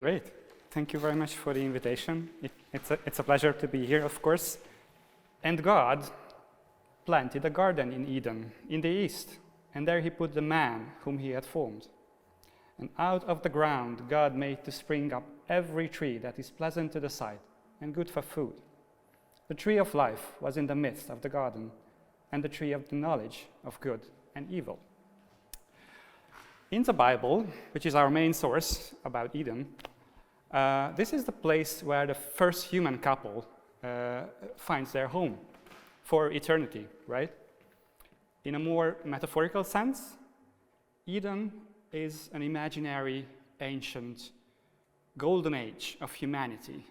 Great. Thank you very much for the invitation. It's a pleasure to be here, of course. And God planted a garden in Eden, in the east, and there he put the man whom he had formed. And out of the ground God made to spring up every tree that is pleasant to the sight and good for food. The tree of life was in the midst of the garden, and the tree of the knowledge of good and evil. In the Bible, which is our main source about Eden, this is the place where the first human couple finds their home for eternity, right? In a more metaphorical sense, Eden is an imaginary, ancient, golden age of humanity,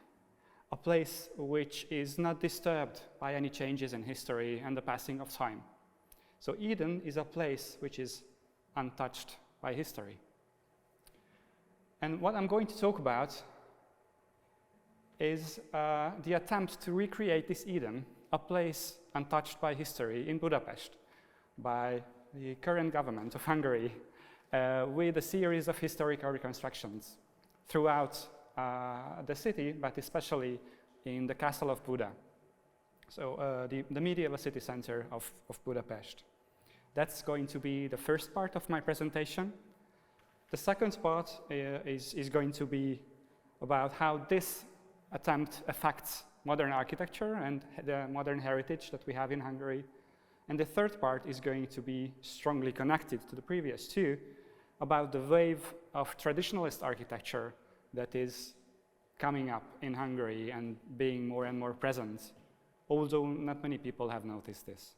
a place which is not disturbed by any changes in history and the passing of time. So Eden is a place which is untouched by history. And what I'm going to talk about is the attempt to recreate this Eden, a place untouched by history, in Budapest, by the current government of Hungary, with a series of historical reconstructions throughout the city, but especially in the Castle of Buda, so the medieval city center of Budapest. That's going to be the first part of my presentation. The second part is going to be about how this attempt affects modern architecture and the modern heritage that we have in Hungary. And the third part is going to be strongly connected to the previous two, about the wave of traditionalist architecture that is coming up in Hungary and being more and more present, although not many people have noticed this.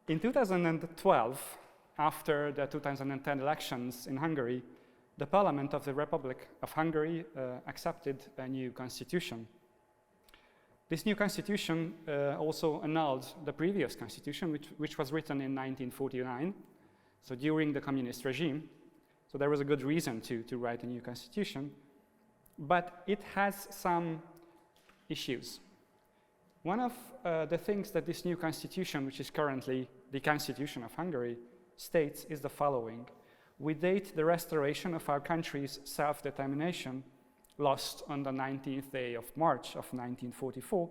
In 2012, after the 2010 elections in Hungary, the Parliament of the Republic of Hungary accepted a new constitution. This new constitution also annulled the previous constitution, which was written in 1949, so during the communist regime. So there was a good reason to write a new constitution, but it has some issues. One of the things that this new constitution, which is currently the Constitution of Hungary, states is the following: we date the restoration of our country's self-determination, lost on the 19th day of March of 1944,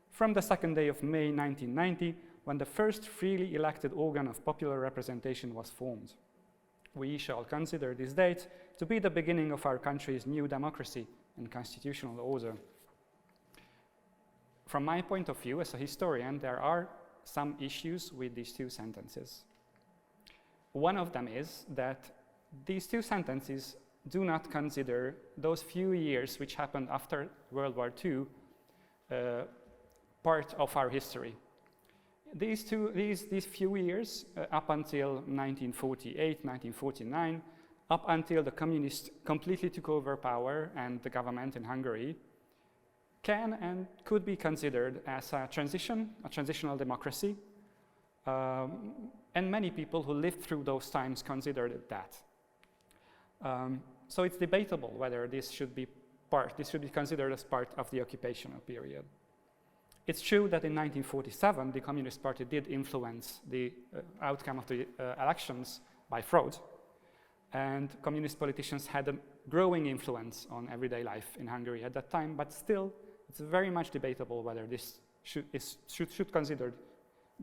from the 2nd day of May 1990, when the first freely elected organ of popular representation was formed. We shall consider this date to be the beginning of our country's new democracy and constitutional order. From my point of view as a historian, there are some issues with these two sentences. One of them is that these two sentences do not consider those few years which happened after World War II part of our history. These few years, up until 1948, 1949, up until the communists completely took over power and the government in Hungary, can and could be considered as a transitional democracy, and many people who lived through those times considered it that. So it's debatable whether this should be considered as part of the occupational period. It's true that in 1947, the Communist Party did influence the outcome of the elections by fraud, and communist politicians had a growing influence on everyday life in Hungary at that time, but still, it's very much debatable whether this should considered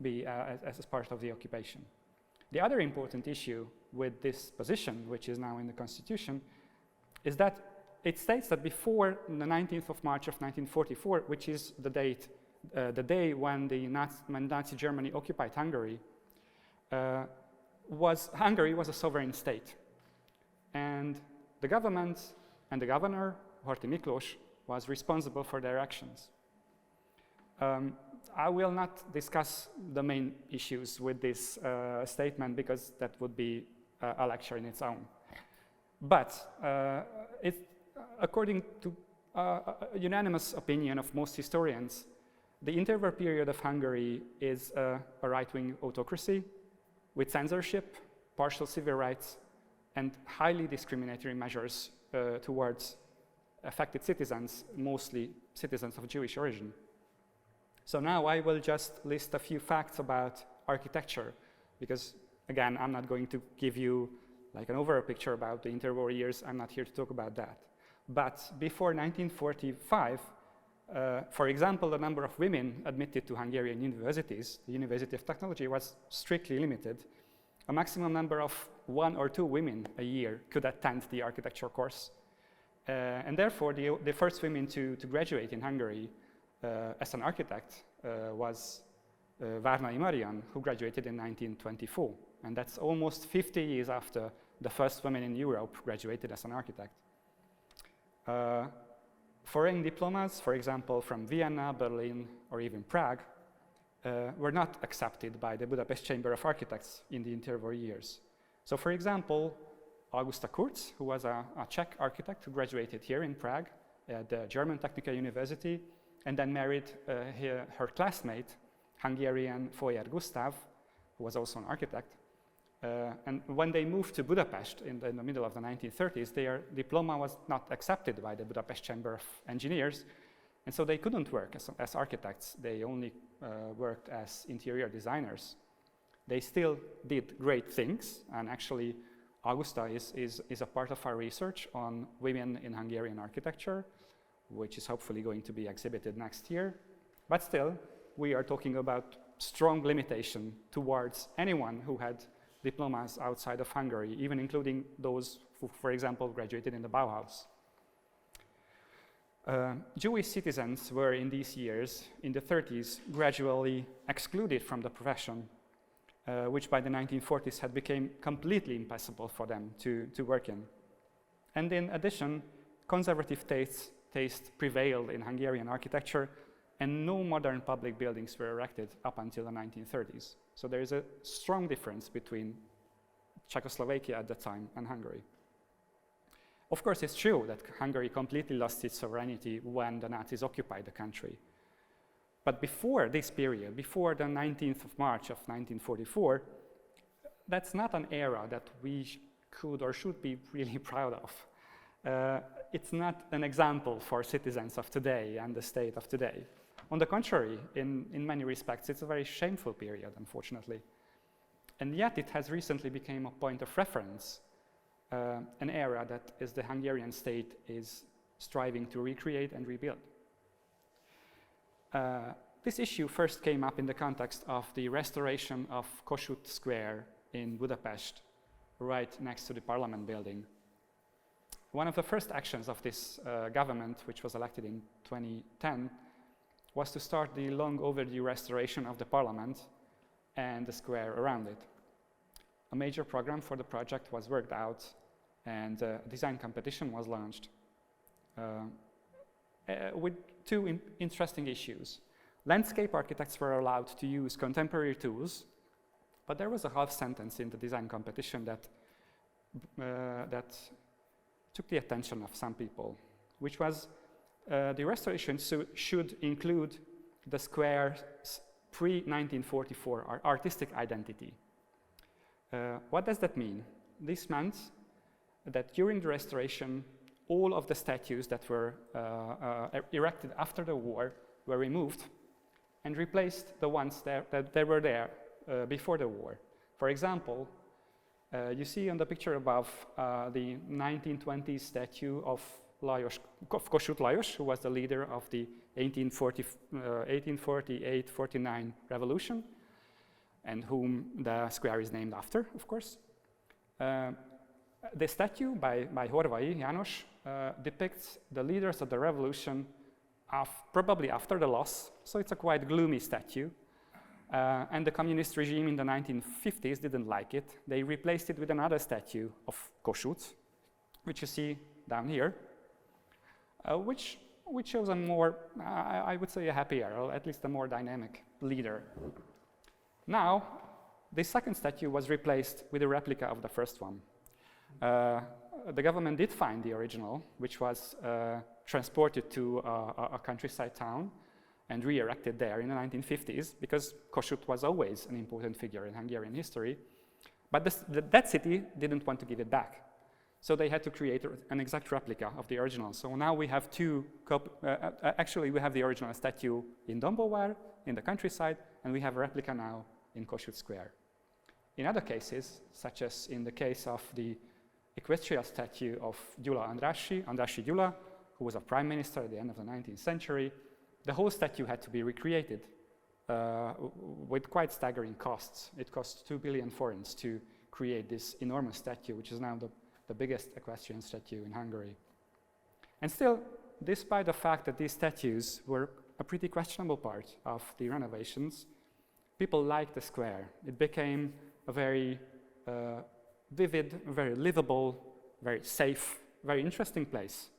be as part of the occupation. The other important issue with this position, which is now in the Constitution, is that it states that before the 19th of March of 1944, which is the day when Nazi Germany occupied Hungary, Hungary was a sovereign state. And the government and the governor, Horthy Miklós, was responsible for their actions. I will not discuss the main issues with this statement because that would be a lecture in its own. But according to a unanimous opinion of most historians, the interwar period of Hungary is a right-wing autocracy with censorship, partial civil rights, and highly discriminatory measures towards affected citizens, mostly citizens of Jewish origin. So now I will just list a few facts about architecture because again, I'm not going to give you like an overall picture about the interwar years. I'm not here to talk about that. But before 1945, for example, the number of women admitted to Hungarian universities, the University of Technology, was strictly limited. A maximum number of 1 or 2 women a year could attend the architecture course. And therefore, the first women to graduate in Hungary as an architect was Várnai Marian, who graduated in 1924. And that's almost 50 years after the first woman in Europe graduated as an architect. Foreign diplomas, for example, from Vienna, Berlin, or even Prague, were not accepted by the Budapest Chamber of Architects in the interwar years. So, for example, Augusta Kurz, who was a Czech architect who graduated here in Prague at the German Technical University, and then married her classmate, Hungarian Foyer Gustav, who was also an architect. And when they moved to Budapest in the middle of the 1930s, their diploma was not accepted by the Budapest Chamber of Engineers, and so they couldn't work as architects. They only worked as interior designers. They still did great things, and actually Augusta is a part of our research on women in Hungarian architecture, which is hopefully going to be exhibited next year. But still, we are talking about strong limitation towards anyone who had diplomas outside of Hungary, even including those who, for example, graduated in the Bauhaus. Jewish citizens were in these years, in the 30s, gradually excluded from the profession, which by the 1940s had become completely impossible for them to work in. And in addition, conservative taste prevailed in Hungarian architecture, and no modern public buildings were erected up until the 1930s. So there is a strong difference between Czechoslovakia at the time and Hungary. Of course, it's true that Hungary completely lost its sovereignty when the Nazis occupied the country. But before this period, before the 19th of March of 1944, that's not an era that we could or should be really proud of. It's not an example for citizens of today and the state of today. On the contrary, in many respects, it's a very shameful period, unfortunately. And yet it has recently become a point of reference, an era that is the Hungarian state is striving to recreate and rebuild. This issue first came up in the context of the restoration of Kossuth Square in Budapest, right next to the Parliament building. One of the first actions of this government, which was elected in 2010, was to start the long overdue restoration of the Parliament and the square around it. A major program for the project was worked out, and a design competition was launched with two interesting issues. Landscape architects were allowed to use contemporary tools, but there was a half sentence in the design competition that took the attention of some people, which was the restoration should include the square's pre-1944 artistic identity. What does that mean? This meant that during the restoration, all of the statues that were erected after the war were removed and replaced the ones that were there before the war. For example, you see on the picture above the 1920s statue of Kossuth Lajos, who was the leader of the 1848-49 revolution, and whom the square is named after, of course. The statue by Horvai János depicts the leaders of the revolution probably after the loss, so it's a quite gloomy statue. And the communist regime in the 1950s didn't like it. They replaced it with another statue of Kossuth, which you see down here, which shows a more, I would say, a happier, or at least a more dynamic leader. Now, the second statue was replaced with a replica of the first one. The government did find the original, which was transported to a countryside town and re-erected there in the 1950s, because Kossuth was always an important figure in Hungarian history. But that city didn't want to give it back. So they had to create an exact replica of the original. So now we have actually we have the original statue in Dombóvár, in the countryside, and we have a replica now in Kossuth Square. In other cases, such as in the case of the equestrial statue of Gyula Andrássy Gyula, who was a prime minister at the end of the 19th century, the whole statue had to be recreated with quite staggering costs. It cost 2 billion forints to create this enormous statue, which is now the biggest equestrian statue in Hungary. And still, despite the fact that these statues were a pretty questionable part of the renovations, people liked the square. It became a very vivid, very livable, very safe, very interesting place.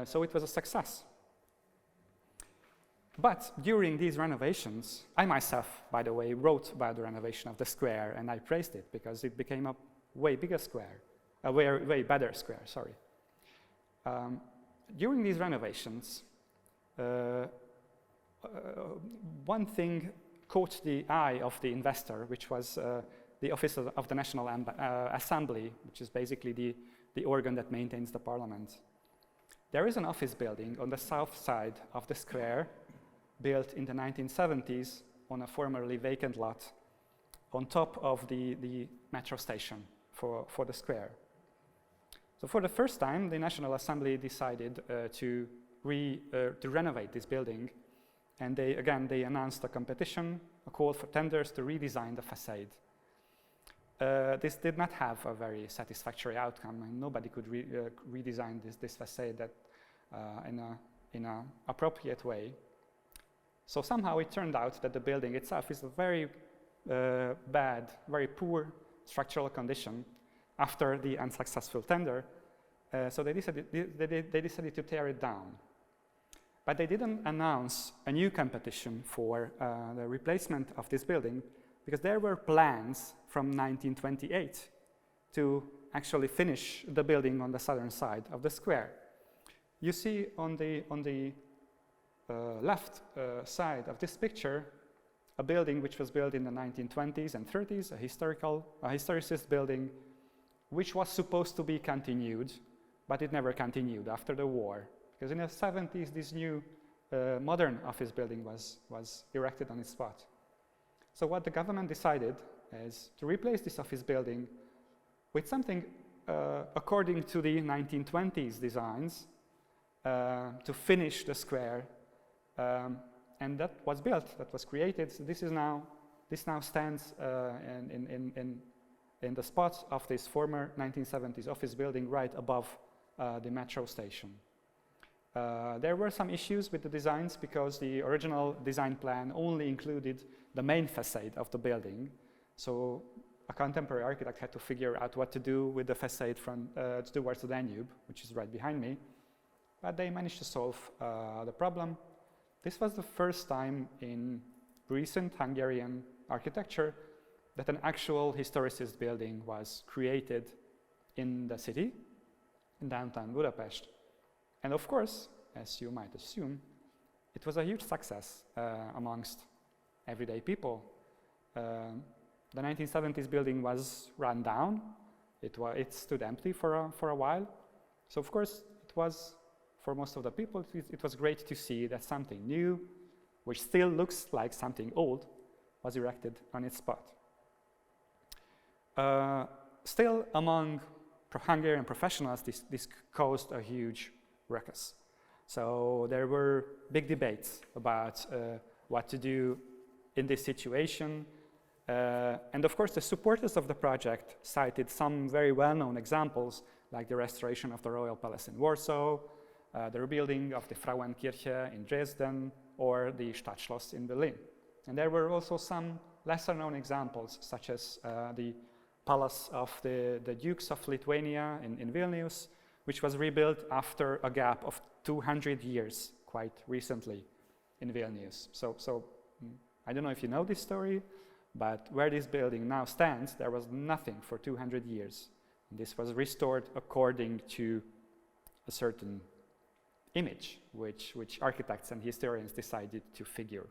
So it was a success. But during these renovations, I myself, by the way, wrote about the renovation of the square, and I praised it because it became a way bigger square, a way better square, sorry. During these renovations, one thing caught the eye of the investor, which was the Office of the National Assembly, which is basically the organ that maintains the parliament. There is an office building on the south side of the square, built in the 1970s on a formerly vacant lot on top of the metro station for the square. So for the first time, the National Assembly decided to renovate this building, and they announced a competition, a call for tenders to redesign the facade. This did not have a very satisfactory outcome, and nobody could redesign this facade in an appropriate way. So somehow it turned out that the building itself is a very bad, very poor structural condition after the unsuccessful tender. So they decided to tear it down. But they didn't announce a new competition for the replacement of this building, because there were plans from 1928 to actually finish the building on the southern side of the square. You see on the left side of this picture a building which was built in the 1920s and 30s, a historicist building, which was supposed to be continued, but it never continued after the war. Because in the 70s, this new modern office building was erected on its spot. So what the government decided is to replace this office building with something according to the 1920s designs to finish the square, and that was built, that was created. So this now stands in the spot of this former 1970s office building right above the metro station. There were some issues with the designs because the original design plan only included the main facade of the building. So a contemporary architect had to figure out what to do with the facade towards the Danube, which is right behind me. But they managed to solve the problem. This was the first time in recent Hungarian architecture that an actual historicist building was created in the city, in downtown Budapest. And of course, as you might assume, it was a huge success amongst everyday people. The 1970s building was run down. It stood empty for a while. So of course, it was, for most of the people, it was great to see that something new, which still looks like something old, was erected on its spot. Still, among Hungarian professionals, this caused a huge ruckus. So there were big debates about what to do in this situation. And of course, the supporters of the project cited some very well-known examples, like the restoration of the Royal Palace in Warsaw, the rebuilding of the Frauenkirche in Dresden, or the Stadtschloss in Berlin. And there were also some lesser-known examples, such as the Palace of the Dukes of Lithuania in Vilnius, which was rebuilt after a gap of 200 years, quite recently, in Vilnius. So I don't know if you know this story, but where this building now stands, there was nothing for 200 years. And this was restored according to a certain image, which architects and historians decided to figure.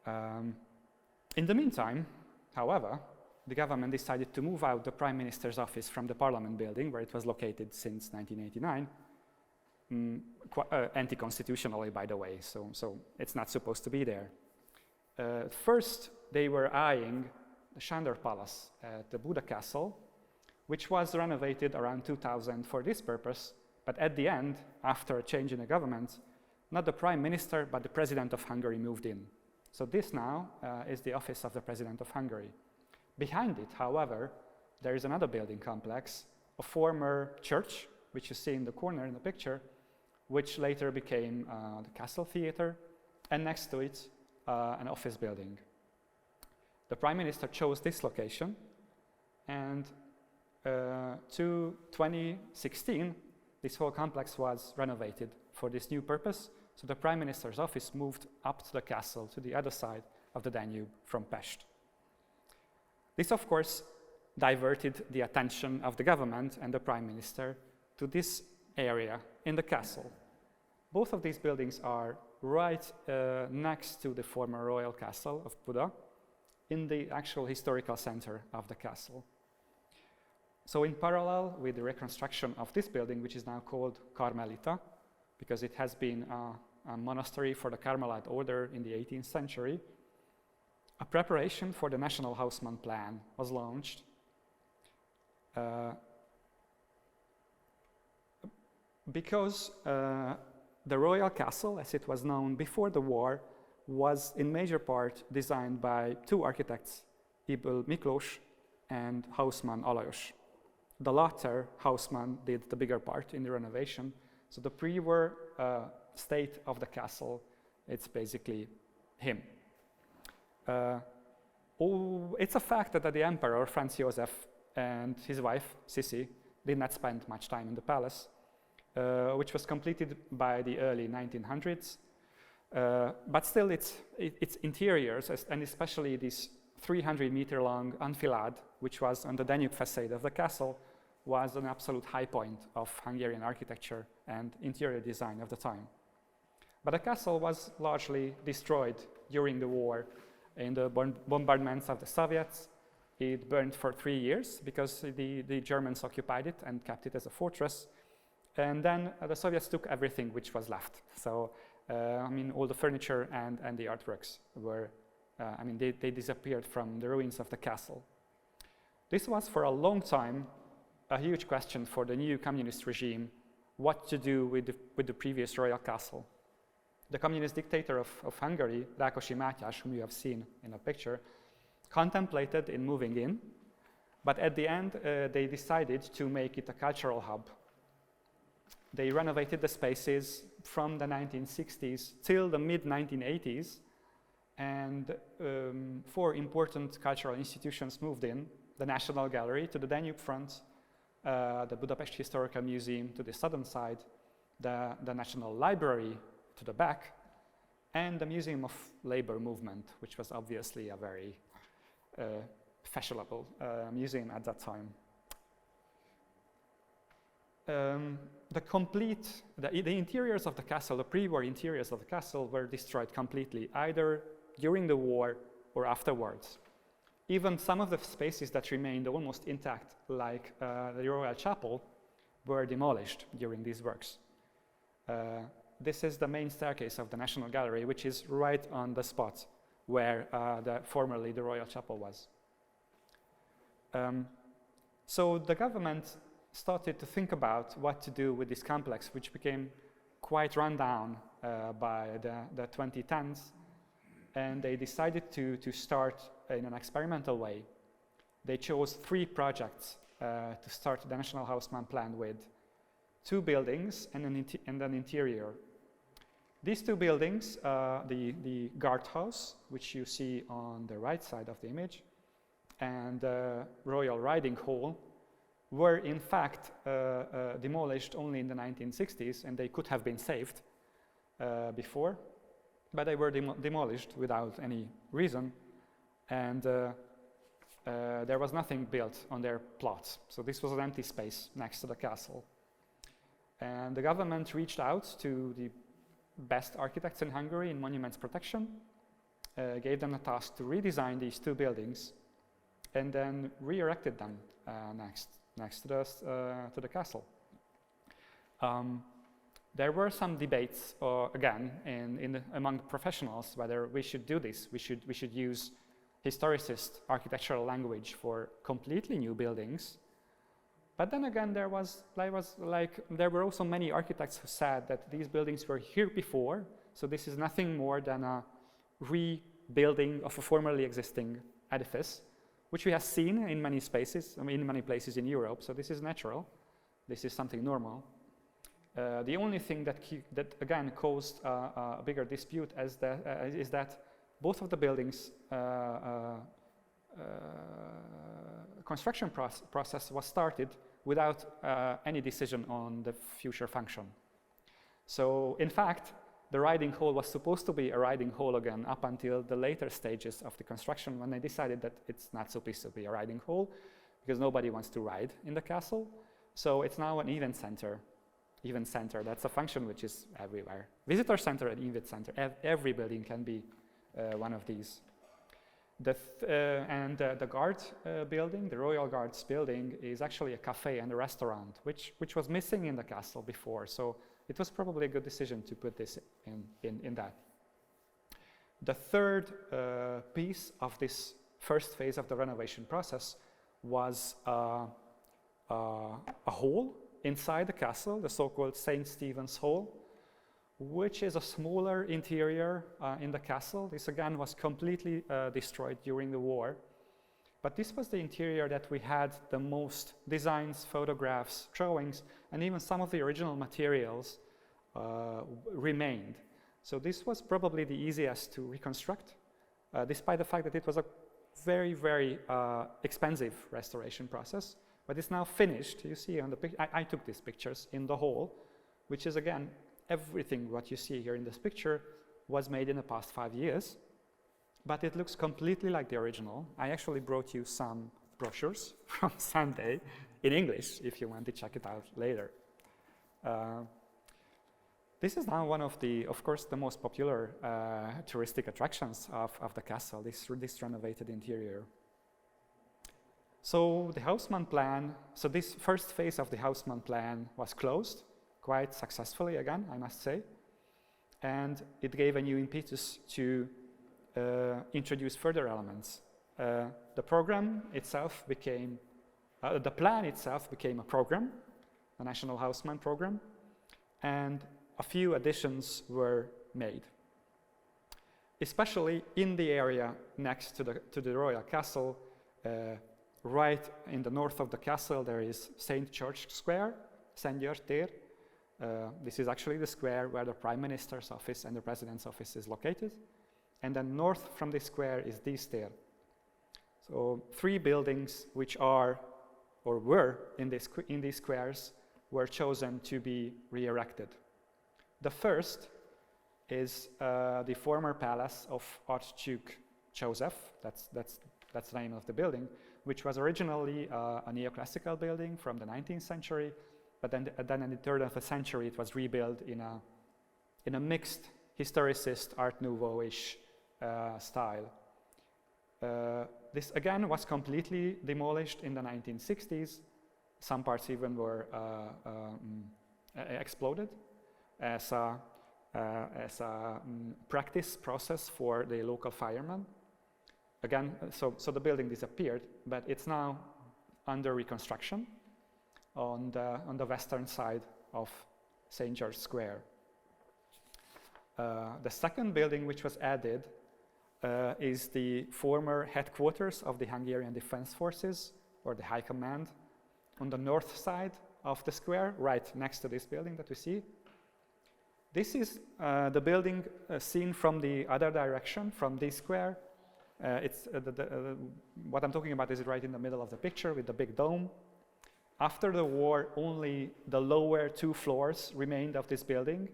In the meantime, however, the government decided to move out the Prime Minister's office from the Parliament building, where it was located since 1989, anti-constitutionally, by the way, so it's not supposed to be there. First, they were eyeing the Sándor Palace at the Buda Castle, which was renovated around 2000 for this purpose, but at the end, after a change in the government, not the prime minister, but the president of Hungary moved in. So this now is the office of the president of Hungary. Behind it, however, there is another building complex, a former church, which you see in the corner in the picture, which later became the Castle Theatre, and next to it, an office building. The prime minister chose this location, and to 2016, this whole complex was renovated for this new purpose. So the prime minister's office moved up to the castle, to the other side of the Danube from Pest. This, of course, diverted the attention of the government and the prime minister to this area in the castle. Both of these buildings are right next to the former royal castle of Buda, in the actual historical center of the castle. So in parallel with the reconstruction of this building, which is now called Carmelita, because it has been a monastery for the Carmelite order in the 18th century, a preparation for the National Haussmann Plan was launched. Because the royal castle, as it was known before the war, was in major part designed by two architects, Ybl Miklós and Haussmann Alajos. The latter, Haussmann, did the bigger part in the renovation. So the pre-war state of the castle, it's basically him. It's a fact that the emperor, Franz Joseph, and his wife, Sissi, did not spend much time in the palace, which was completed by the early 1900s. But still, its interiors, and especially this 300-meter-long enfilade, which was on the Danube façade of the castle, was an absolute high point of Hungarian architecture and interior design of the time. But the castle was largely destroyed during the war in the bombardments of the Soviets. It burned for 3 years because the Germans occupied it and kept it as a fortress. And then the Soviets took everything which was left. So, I mean, all the furniture and the artworks were, they disappeared from the ruins of the castle. This was for a long time a huge question for the new communist regime, what to do with the previous royal castle. The communist dictator of Hungary, Rákosi Mátyás, whom you have seen in a picture, contemplated in moving in, but at the end they decided to make it a cultural hub. They renovated the spaces from the 1960s till the mid-1980s, and 4 important cultural institutions moved in: the National Gallery to the Danube front, the Budapest Historical Museum to the southern side, the National Library to the back, and the Museum of Labor Movement, which was obviously a very fashionable museum at that time. The interiors of the castle, the pre-war interiors of the castle, were destroyed completely, either during the war or afterwards. Even some of the spaces that remained almost intact, like the Royal Chapel, were demolished during these works. This is the main staircase of the National Gallery, which is right on the spot where formerly the Royal Chapel was. So the government started to think about what to do with this complex, which became quite run down by the 2010s, and they decided to start in an experimental way. They chose 3 projects to start the National Haussmann Plan with: 2 buildings and an interior. These 2 buildings, the guardhouse, which you see on the right side of the image, and the Royal Riding Hall, were in fact demolished only in the 1960s, and they could have been saved before, but they were demolished without any reason, and there was nothing built on their plots. So this was an empty space next to the castle. And the government reached out to the best architects in Hungary in monuments protection, gave them the task to redesign these 2 buildings, and then re-erected them next to the castle. There were some debates, again, among professionals, whether we should do this. We should use historicist architectural language for completely new buildings. But then again, there were also many architects who said that these buildings were here before, so this is nothing more than a rebuilding of a formerly existing edifice, which we have seen in many spaces, in many places in Europe, so this is natural. This is something normal. The only thing that again caused a bigger dispute is that both of the buildings construction process was started without any decision on the future function. So in fact, the riding hall was supposed to be a riding hall again up until the later stages of the construction, when they decided that it's not supposed to be a riding hall because nobody wants to ride in the castle. So it's now an event center. Event center, that's a function which is everywhere. Visitor center and event center, every building can be one of these. The guard building, the Royal Guards building, is actually a cafe and a restaurant, which was missing in the castle before. So it was probably a good decision to put this in that. The third piece of this first phase of the renovation process was a hall inside the castle, the so-called St. Stephen's Hall, which is a smaller interior in the castle. This again was completely destroyed during the war. But this was the interior that we had the most designs, photographs, drawings, and even some of the original materials remained. So this was probably the easiest to reconstruct, despite the fact that it was a very, very expensive restoration process. But it's now finished. You see on the picture, I took these pictures in the hall, which is again, everything what you see here in this picture was made in the past 5 years, but it looks completely like the original. I actually brought you some brochures from Sunday in English, if you want to check it out later. This is now one of course, the most popular touristic attractions of the castle, this renovated interior. So the Haussmann plan, so this first phase of the Haussmann plan was closed quite successfully again, I must say. And it gave a new impetus to introduce further elements. The program itself became, the plan itself became a program, a National Haussmann program, and a few additions were made. Especially in the area next to the Royal Castle, right in the north of the castle, there is St. George Square, St. George Tér. This is actually the square where the Prime Minister's office and the President's office is located. And then north from this square is this Tér. So 3 buildings which are, or were in these squares, were chosen to be re-erected. The first is the former palace of Archduke Joseph, that's the name of the building, which was originally a neoclassical building from the 19th century, but then in the turn of the century it was rebuilt in a mixed historicist Art Nouveau-ish style. This again was completely demolished in the 1960s. Some parts even were exploded as a practice process for the local firemen. Again, so the building disappeared, but it's now under reconstruction on the western side of St. George Square. The second building which was added is the former headquarters of the Hungarian Defense Forces, or the High Command, on the north side of the square, right next to this building that we see. This is the building seen from the other direction, from this square. What I'm talking about is right in the middle of the picture with the big dome. After the war, only the lower 2 floors remained of this building,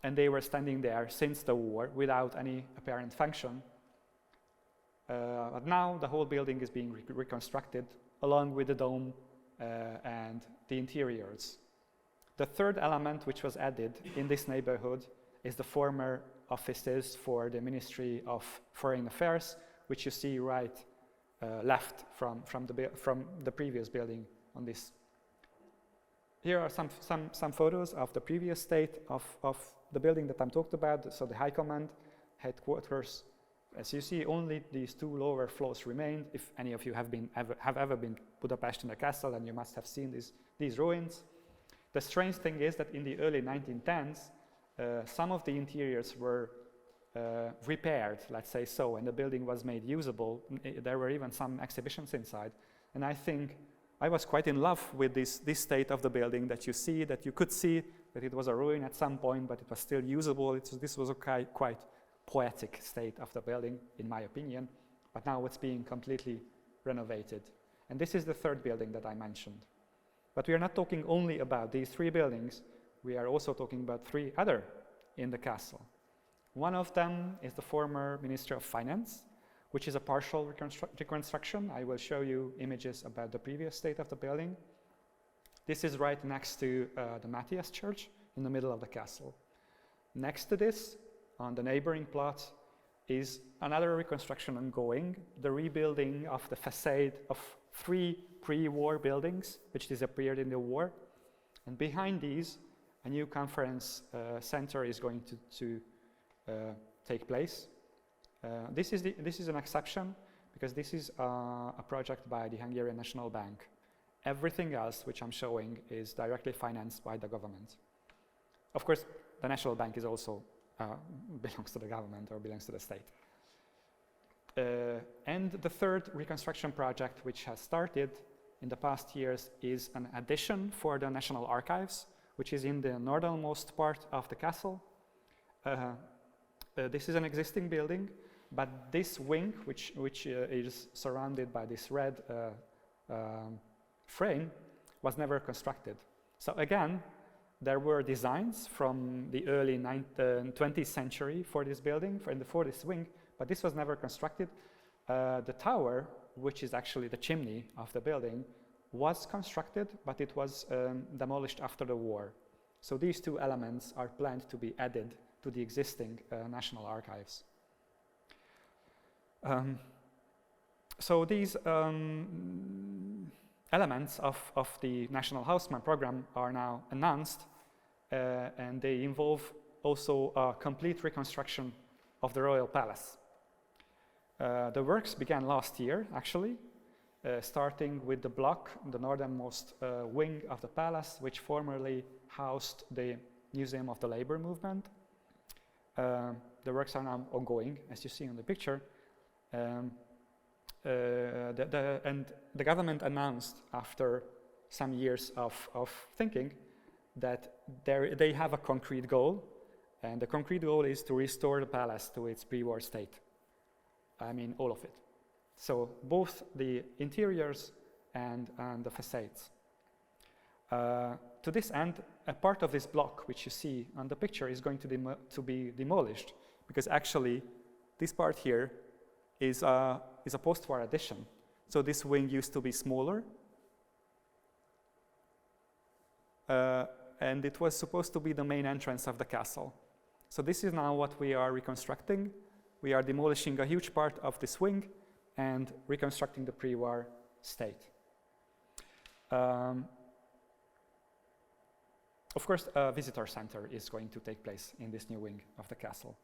and they were standing there since the war without any apparent function. But now the whole building is being reconstructed along with the dome and the interiors. The third element which was added in this neighborhood is the former offices for the Ministry of Foreign Affairs, which you see right left from the previous building on this. Here are some photos of the previous state of the building that I'm talking about, so the High Command headquarters As you see, only these two lower floors remain. If any of you have ever been to Budapest in the castle, then you must have seen these ruins. The strange thing is that in the early 1910s, some of the interiors were repaired, let's say so, and the building was made usable. There were even some exhibitions inside. And I think I was quite in love with this state of the building, that you could see that it was a ruin at some point, but it was still usable. This was a quite poetic state of the building, in my opinion. But now it's being completely renovated. And this is the third building that I mentioned. But we are not talking only about these three buildings. We are also talking about three other in the castle. One of them is the former Minister of Finance, which is a partial reconstruction. I will show you images about the previous state of the building. This is right next to the Matthias Church in the middle of the castle. Next to this, on the neighboring plot, is another reconstruction ongoing, the rebuilding of the facade of three pre-war buildings which disappeared in the war. And behind these, a new conference center is going to take place. This is an exception, because this is a project by the Hungarian National Bank. Everything else which I'm showing is directly financed by the government. Of course, the National Bank is also belongs to the government or belongs to the state. And the third reconstruction project which has started in the past years is an addition for the National Archives, which is in the northernmost part of the castle. This is an existing building, but this wing, which is surrounded by this red frame, was never constructed. So again, there were designs from the early 20th century for this building, for this wing, but this was never constructed. The tower, which is actually the chimney of the building, was constructed, but it was demolished after the war. So these two elements are planned to be added to the existing National Archives. So these elements of the National Houseman program are now announced, and they involve also a complete reconstruction of the royal palace. The works began last year, actually, starting with the block, the northernmost wing of the palace, which formerly housed the Museum of the Labor Movement. The works are now ongoing, as you see in the picture. And the government announced, after some years of thinking, that they have a concrete goal, and the concrete goal is to restore the palace to its pre-war state. I mean, all of it. So both the interiors and the facades. To this end, a part of this block, which you see on the picture, is going to be demolished, because actually this part here is a post-war addition. So this wing used to be smaller, and it was supposed to be the main entrance of the castle. So this is now what we are reconstructing. We are demolishing a huge part of this wing and reconstructing the pre-war state. Of course, a visitor center is going to take place in this new wing of the castle.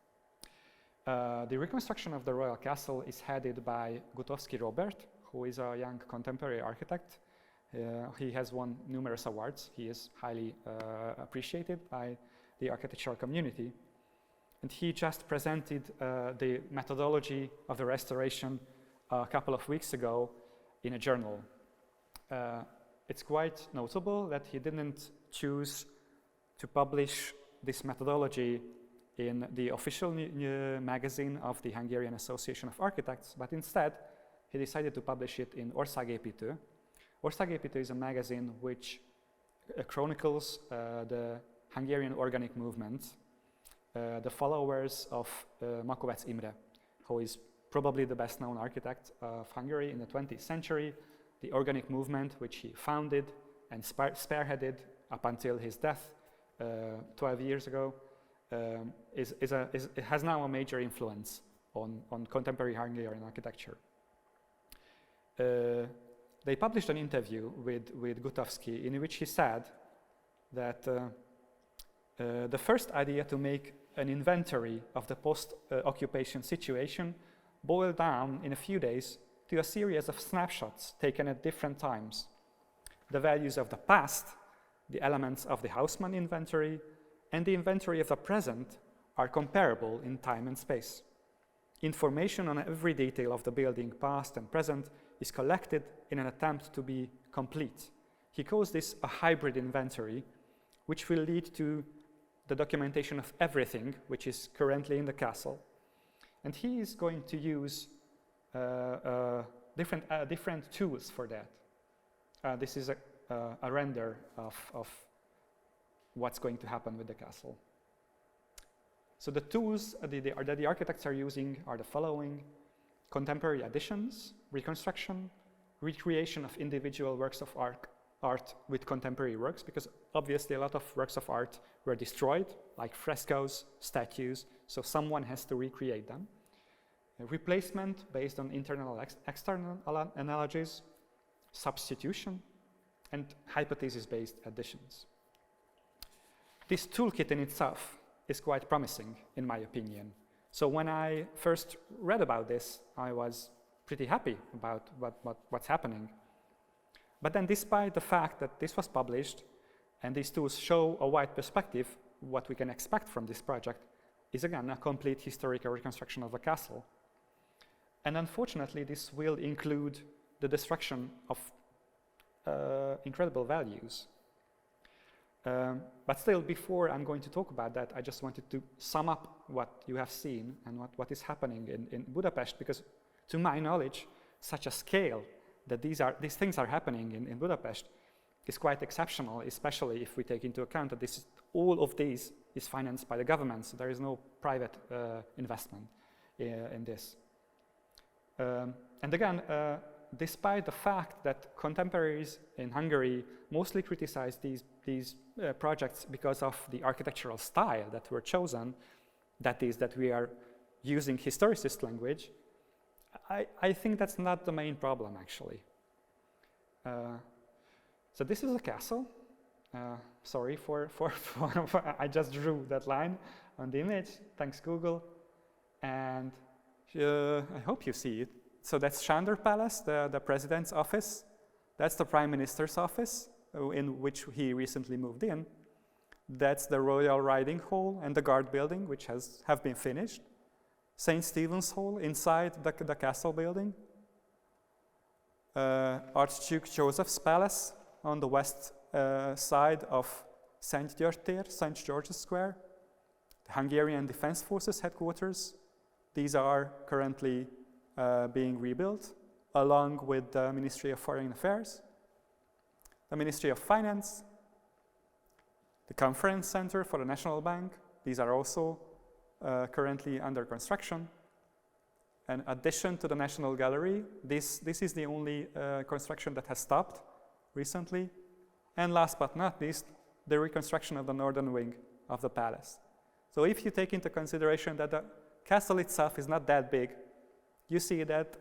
The reconstruction of the royal castle is headed by Gutowski Robert, who is a young contemporary architect. He has won numerous awards. He is highly appreciated by the architectural community. And he just presented the methodology of the restoration a couple of weeks ago in a journal. It's quite notable that he didn't choose to publish this methodology in the official magazine of the Hungarian Association of Architects, but instead he decided to publish it in Országépítő. Országépítő is a magazine which chronicles the Hungarian organic movement, the followers of Makovec Imre, who is probably the best known architect of Hungary in the 20th century. The organic movement, which he founded and spearheaded up until his death 12 years ago, it has now a major influence on contemporary Hungarian architecture. They published an interview with Gutowski in which he said that the first idea to make an inventory of the post-occupation situation boil down in a few days to a series of snapshots taken at different times. The values of the past, the elements of the Haussmann inventory, and the inventory of the present are comparable in time and space. Information on every detail of the building, past and present, is collected in an attempt to be complete. He calls this a hybrid inventory, which will lead to the documentation of everything which is currently in the castle. And he is going to use different tools for that. This is a render of what's going to happen with the castle. So the tools that the architects are using are the following: contemporary additions, reconstruction, recreation of individual works of art with contemporary works, because obviously a lot of works of art were destroyed, like frescoes, statues, so someone has to recreate them. A replacement based on internal external analogies, substitution, and hypothesis-based additions. This toolkit in itself is quite promising, in my opinion. So when I first read about this, I was pretty happy about what's happening. But then, despite the fact that this was published and these tools show a wide perspective, what we can expect from this project is again a complete historical reconstruction of the castle. And unfortunately, this will include the destruction of incredible values. But still, before I'm going to talk about that, I just wanted to sum up what you have seen and what is happening in Budapest, because to my knowledge, such a scale that these things are happening in Budapest is quite exceptional, especially if we take into account that all of these is financed by the government, so there is no private investment in this. And again, despite the fact that contemporaries in Hungary mostly criticize these projects because of the architectural style that were chosen, that is, that we are using historicist language, I think that's not the main problem, actually. So this is a castle. Sorry for I just drew that line on the image. Thanks, Google. And I hope you see it. So that's Sándor Palace, the president's office. That's the prime minister's office, in which he recently moved in. That's the Royal Riding Hall and the Guard building, which have been finished. St. Stephen's Hall inside the castle building. Archduke Joseph's Palace on the west side of St. George's Square. The Hungarian Defense Forces headquarters. These are currently being rebuilt, along with the Ministry of Foreign Affairs, the Ministry of Finance, the Conference Center for the National Bank. These are also currently under construction. In addition to the National Gallery, this is the only construction that has stopped recently. And last but not least, the reconstruction of the northern wing of the palace. So if you take into consideration that the castle itself is not that big, you see that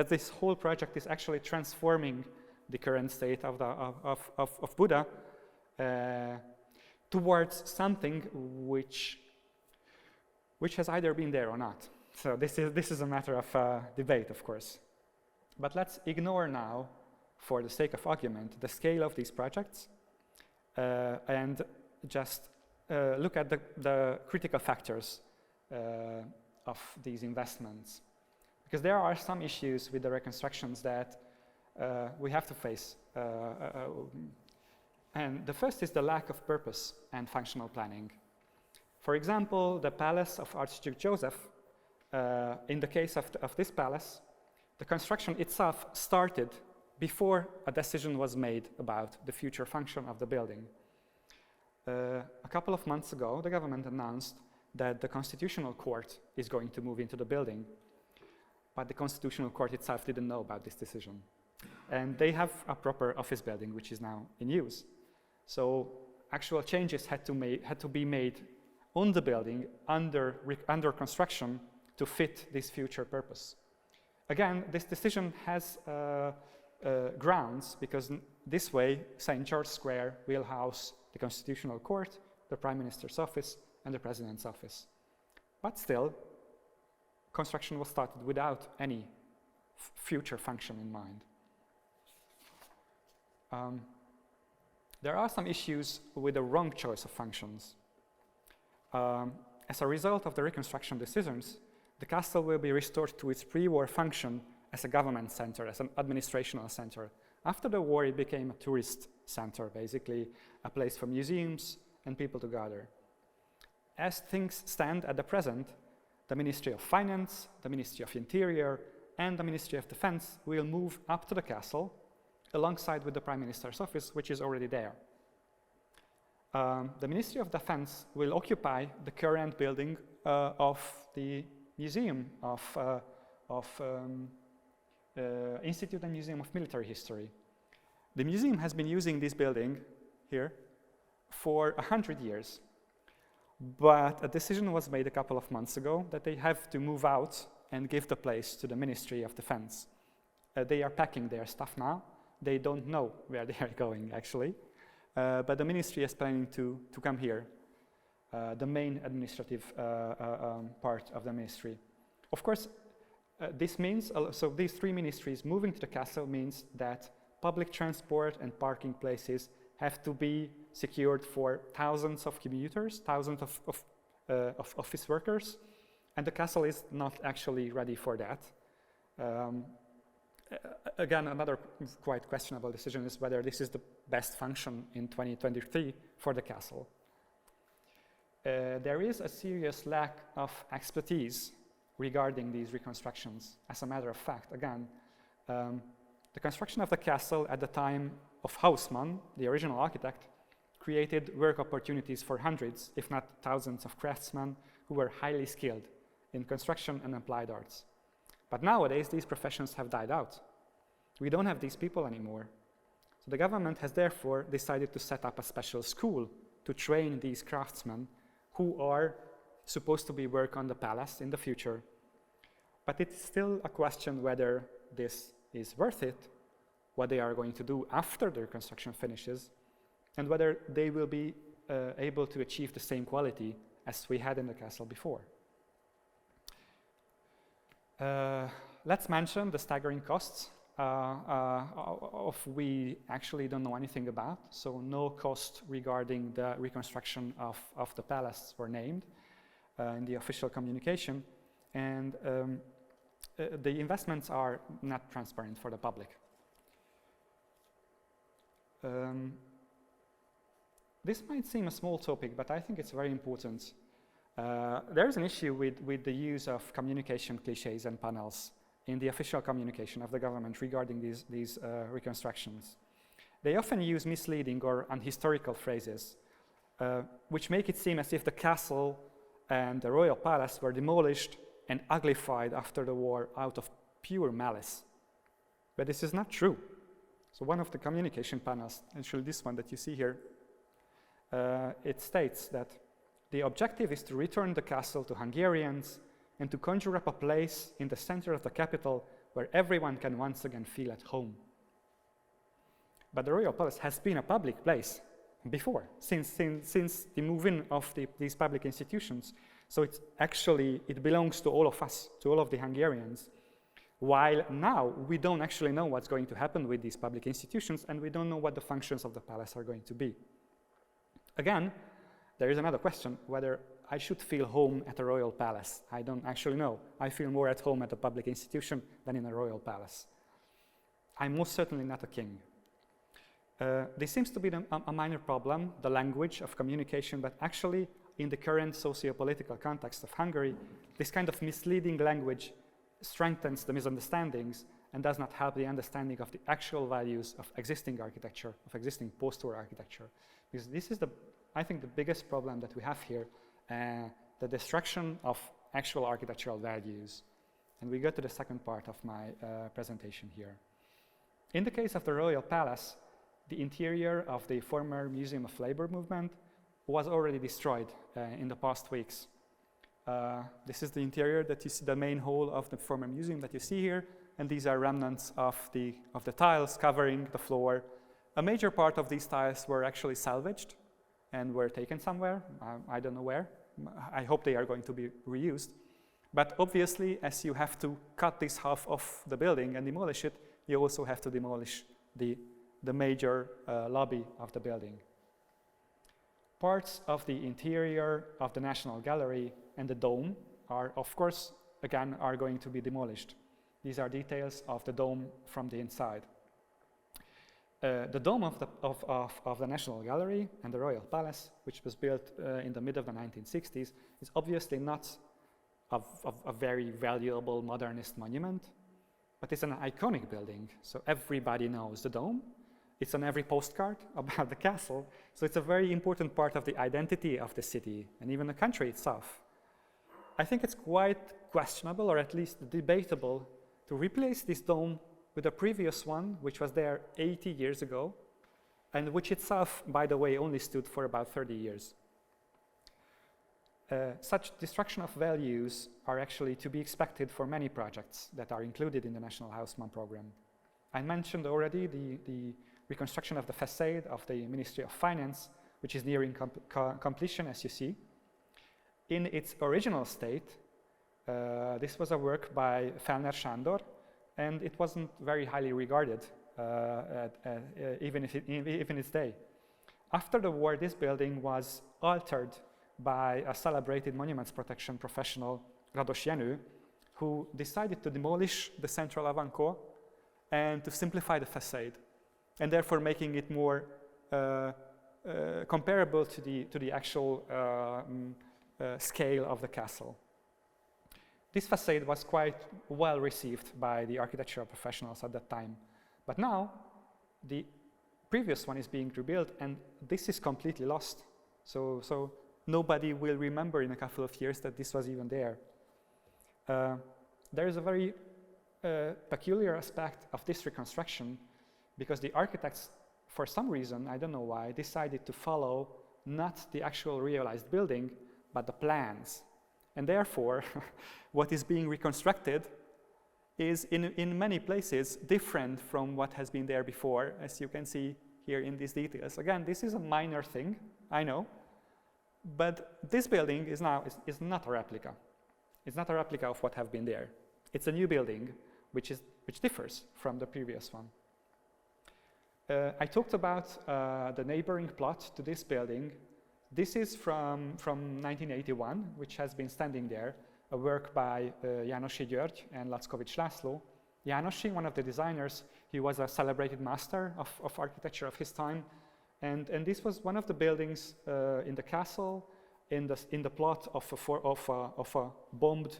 this whole project is actually transforming the current state of Buda towards something which has either been there or not. So this is a matter of debate, of course. But let's ignore now, for the sake of argument, the scale of these projects and just look at the critical factors of these investments. Because there are some issues with the reconstructions that we have to face. And the first is the lack of purpose and functional planning. For example, the palace of Archduke Joseph, in the case of this palace, the construction itself started before a decision was made about the future function of the building. A couple of months ago, the government announced that the Constitutional Court is going to move into the building, but the Constitutional Court itself didn't know about this decision. And they have a proper office building, which is now in use. So actual changes had to be made on the building under construction to fit this future purpose. Again, this decision has grounds, because this way St. George's Square will house the Constitutional Court, the Prime Minister's office, and the President's office. But still, construction was started without any future function in mind. There are some issues with the wrong choice of functions. As a result of the reconstruction decisions, the castle will be restored to its pre-war function as a government center, as an administrational center. After the war, it became a tourist center, basically a place for museums and people to gather. As things stand at the present, the Ministry of Finance, the Ministry of Interior, and the Ministry of Defense will move up to the castle alongside with the Prime Minister's office, which is already there. The Ministry of Defense will occupy the current building of the Museum of Institute and Museum of Military History. The museum has been using this building here for 100 years, but a decision was made a couple of months ago that they have to move out and give the place to the Ministry of Defense. They are packing their stuff now. They don't know where they are going, actually, but the ministry is planning to come here, the main administrative part of the ministry. Of course, this means, so these three ministries moving to the castle means that public transport and parking places have to be secured for thousands of commuters, thousands of office workers, and the castle is not actually ready for that. Again, another quite questionable decision is whether this is the best function in 2023 for the castle. There is a serious lack of expertise regarding these reconstructions. As a matter of fact, again, the construction of the castle at the time of Haussmann, the original architect, created work opportunities for hundreds, if not thousands, of craftsmen who were highly skilled in construction and applied arts. But nowadays, these professions have died out. We don't have these people anymore. So the government has therefore decided to set up a special school to train these craftsmen who are supposed to be work on the palace in the future. But it's still a question whether this is worth it, what they are going to do after the reconstruction finishes, and whether they will be able to achieve the same quality as we had in the castle before. Let's mention the staggering costs of we actually don't know anything about. So no cost regarding the reconstruction of the palace were named in the official communication. And the investments are not transparent for the public. This might seem a small topic, but I think it's very important. There is an issue with the use of communication cliches and panels in the official communication of the government regarding these reconstructions. They often use misleading or unhistorical phrases, which make it seem as if the castle and the royal palace were demolished and uglified after the war out of pure malice. But this is not true. So one of the communication panels, actually this one that you see here, it states that the objective is to return the castle to Hungarians and to conjure up a place in the center of the capital where everyone can once again feel at home. But the royal palace has been a public place before, since the move-in of these public institutions. So it belongs to all of us, to all of the Hungarians. While now, we don't actually know what's going to happen with these public institutions, and we don't know what the functions of the palace are going to be. Again, there is another question, whether I should feel home at a royal palace. I don't actually know. I feel more at home at a public institution than in a royal palace. I'm most certainly not a king. This seems to be a minor problem, the language of communication, but actually in the current socio-political context of Hungary, this kind of misleading language strengthens the misunderstandings and does not help the understanding of the actual values of existing architecture, of existing post-war architecture. Because this is, I think, the biggest problem that we have here, the destruction of actual architectural values. And we go to the second part of my presentation here. In the case of the royal palace, the interior of the former Museum of Labor movement was already destroyed in the past weeks. This is the interior that you see, the main hall of the former museum that you see here, and these are remnants of the tiles covering the floor. A major part of these tiles were actually salvaged and were taken somewhere. I don't know where. I hope they are going to be reused. But obviously, as you have to cut this half of the building and demolish it, you also have to demolish the major lobby of the building. Parts of the interior of the National Gallery and the dome are, of course, again, are going to be demolished. These are details of the dome from the inside. The dome of the National Gallery and the Royal Palace, which was built in the mid of the 1960s, is obviously not a very valuable modernist monument, but it's an iconic building, so everybody knows the dome. It's on every postcard about the castle, so it's a very important part of the identity of the city and even the country itself. I think it's quite questionable, or at least debatable, to replace this dome with a previous one, which was there 80 years ago, and which itself, by the way, only stood for about 30 years. Such destruction of values are actually to be expected for many projects that are included in the National Houseman program. I mentioned already the reconstruction of the façade of the Ministry of Finance, which is nearing completion, as you see. In its original state, this was a work by Felner Sándor, and it wasn't very highly regarded, even in its day. After the war, this building was altered by a celebrated monuments protection professional, Rados Jenő, who decided to demolish the central avant-cour and to simplify the facade, and therefore making it more comparable to the actual scale of the castle. This facade was quite well received by the architectural professionals at that time, but now the previous one is being rebuilt, and this is completely lost. So nobody will remember in a couple of years that this was even there. There is a very peculiar aspect of this reconstruction, because the architects, for some reason, I don't know why, decided to follow not the actual realized building, but the plans. And therefore, what is being reconstructed is in many places different from what has been there before, as you can see here in these details. Again, this is a minor thing, I know, but this building is not a replica. It's not a replica of what have been there. It's a new building which differs from the previous one. I talked about the neighboring plot to this building. This is from 1981, which has been standing there, a work by Jánosi György and Lackovics László. Jánosi, one of the designers, he was a celebrated master of architecture of his time, and this was one of the buildings in the castle, in the plot of a bombed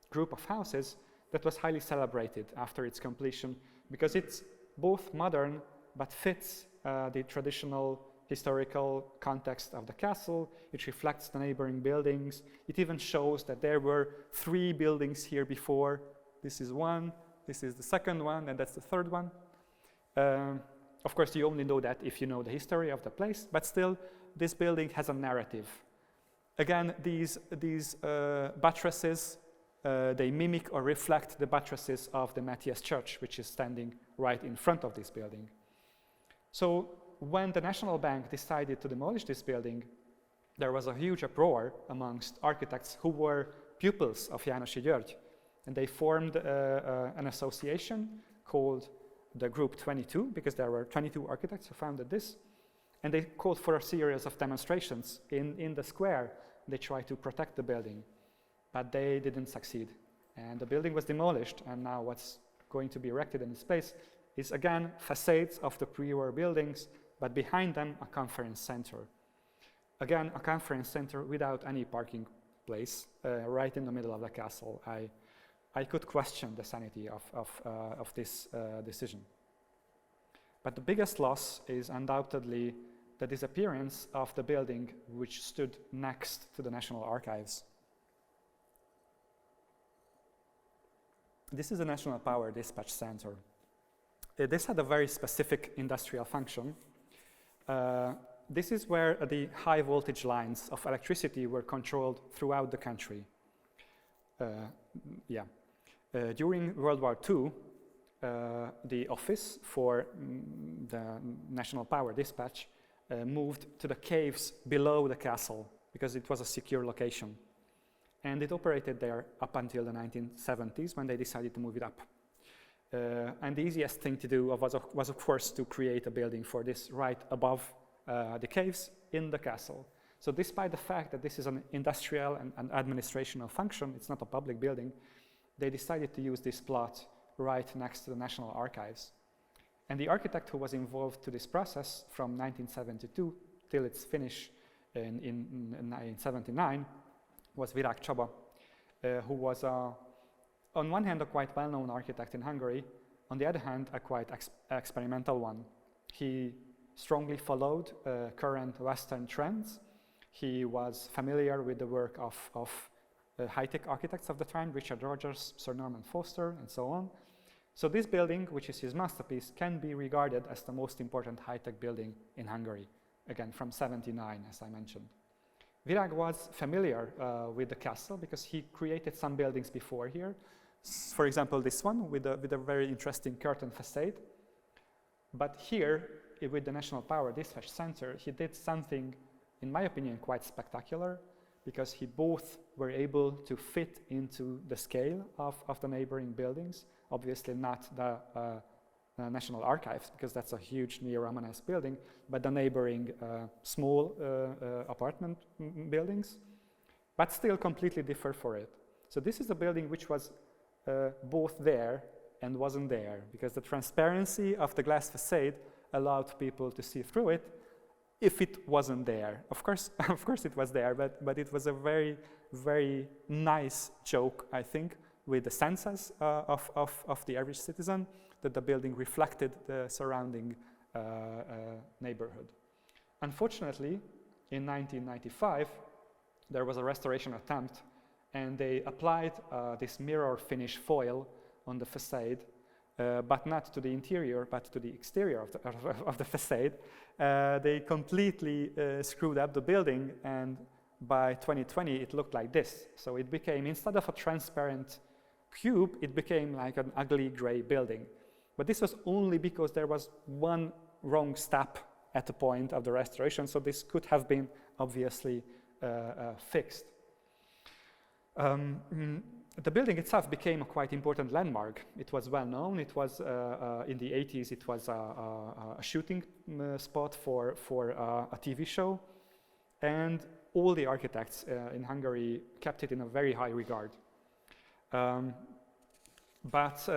group of houses that was highly celebrated after its completion, because it's both modern but fits the traditional historical context of the castle. It reflects the neighboring buildings. It even shows that there were 3 buildings here before. This is one, this is the second one, and that's the third one. Of course, you only know that if you know the history of the place, but still, this building has a narrative. Again, these buttresses, they mimic or reflect the buttresses of the Matthias Church, which is standing right in front of this building. So when the National Bank decided to demolish this building, there was a huge uproar amongst architects who were pupils of Jánosi György, and they formed an association called the Group 22, because there were 22 architects who founded this, and they called for a series of demonstrations in the square. They tried to protect the building, but they didn't succeed, and the building was demolished, and now what's going to be erected in the space is again facades of the pre-war buildings, but behind them a conference center. Again, a conference center without any parking place, right in the middle of the castle. I could question the sanity of this decision. But the biggest loss is undoubtedly the disappearance of the building which stood next to the National Archives. This is the National Power Dispatch Center. This had a very specific industrial function. This is where the high voltage lines of electricity were controlled throughout the country. During World War II, the office for the National Power Dispatch moved to the caves below the castle because it was a secure location. and it operated there up until the 1970s when they decided to move it up. And the easiest thing to do was of course, to create a building for this right above the caves in the castle. So despite the fact that this is an industrial and administrational function, it's not a public building, they decided to use this plot right next to the National Archives. And the architect who was involved to this process from 1972 till its finish in 1979 was Virág Csaba, who was, on one hand, a quite well-known architect in Hungary, on the other hand, a quite experimental one. He strongly followed current Western trends. He was familiar with the work of high-tech architects of the time, Richard Rogers, Sir Norman Foster, and so on. So this building, which is his masterpiece, can be regarded as the most important high-tech building in Hungary, again, from 79, as I mentioned. Virág was familiar with the castle because he created some buildings before here. For example, this one with a very interesting curtain facade. But here, with the National Power Dispatch Center, he did something, in my opinion, quite spectacular, because he both were able to fit into the scale of the neighboring buildings, obviously not the National Archives, because that's a huge neo-Romanesque building, but the neighboring small apartment buildings, but still completely differ for it. So this is a building which was both there and wasn't there, because the transparency of the glass facade allowed people to see through it if it wasn't there. Of course it was there, but it was a very, very nice joke, I think, with the senses of the average citizen, that the building reflected the surrounding neighborhood. Unfortunately, in 1995, there was a restoration attempt, and they applied this mirror finish foil on the facade, but not to the interior, but to the exterior of the facade. They completely screwed up the building, and by 2020, it looked like this. So it became, instead of a transparent cube, it became like an ugly gray building. But this was only because there was one wrong step at the point of the restoration, so this could have been obviously fixed. The building itself became a quite important landmark. It was well known. It was, in the 80s, it was a shooting spot for a TV show. And all the architects in Hungary kept it in a very high regard. But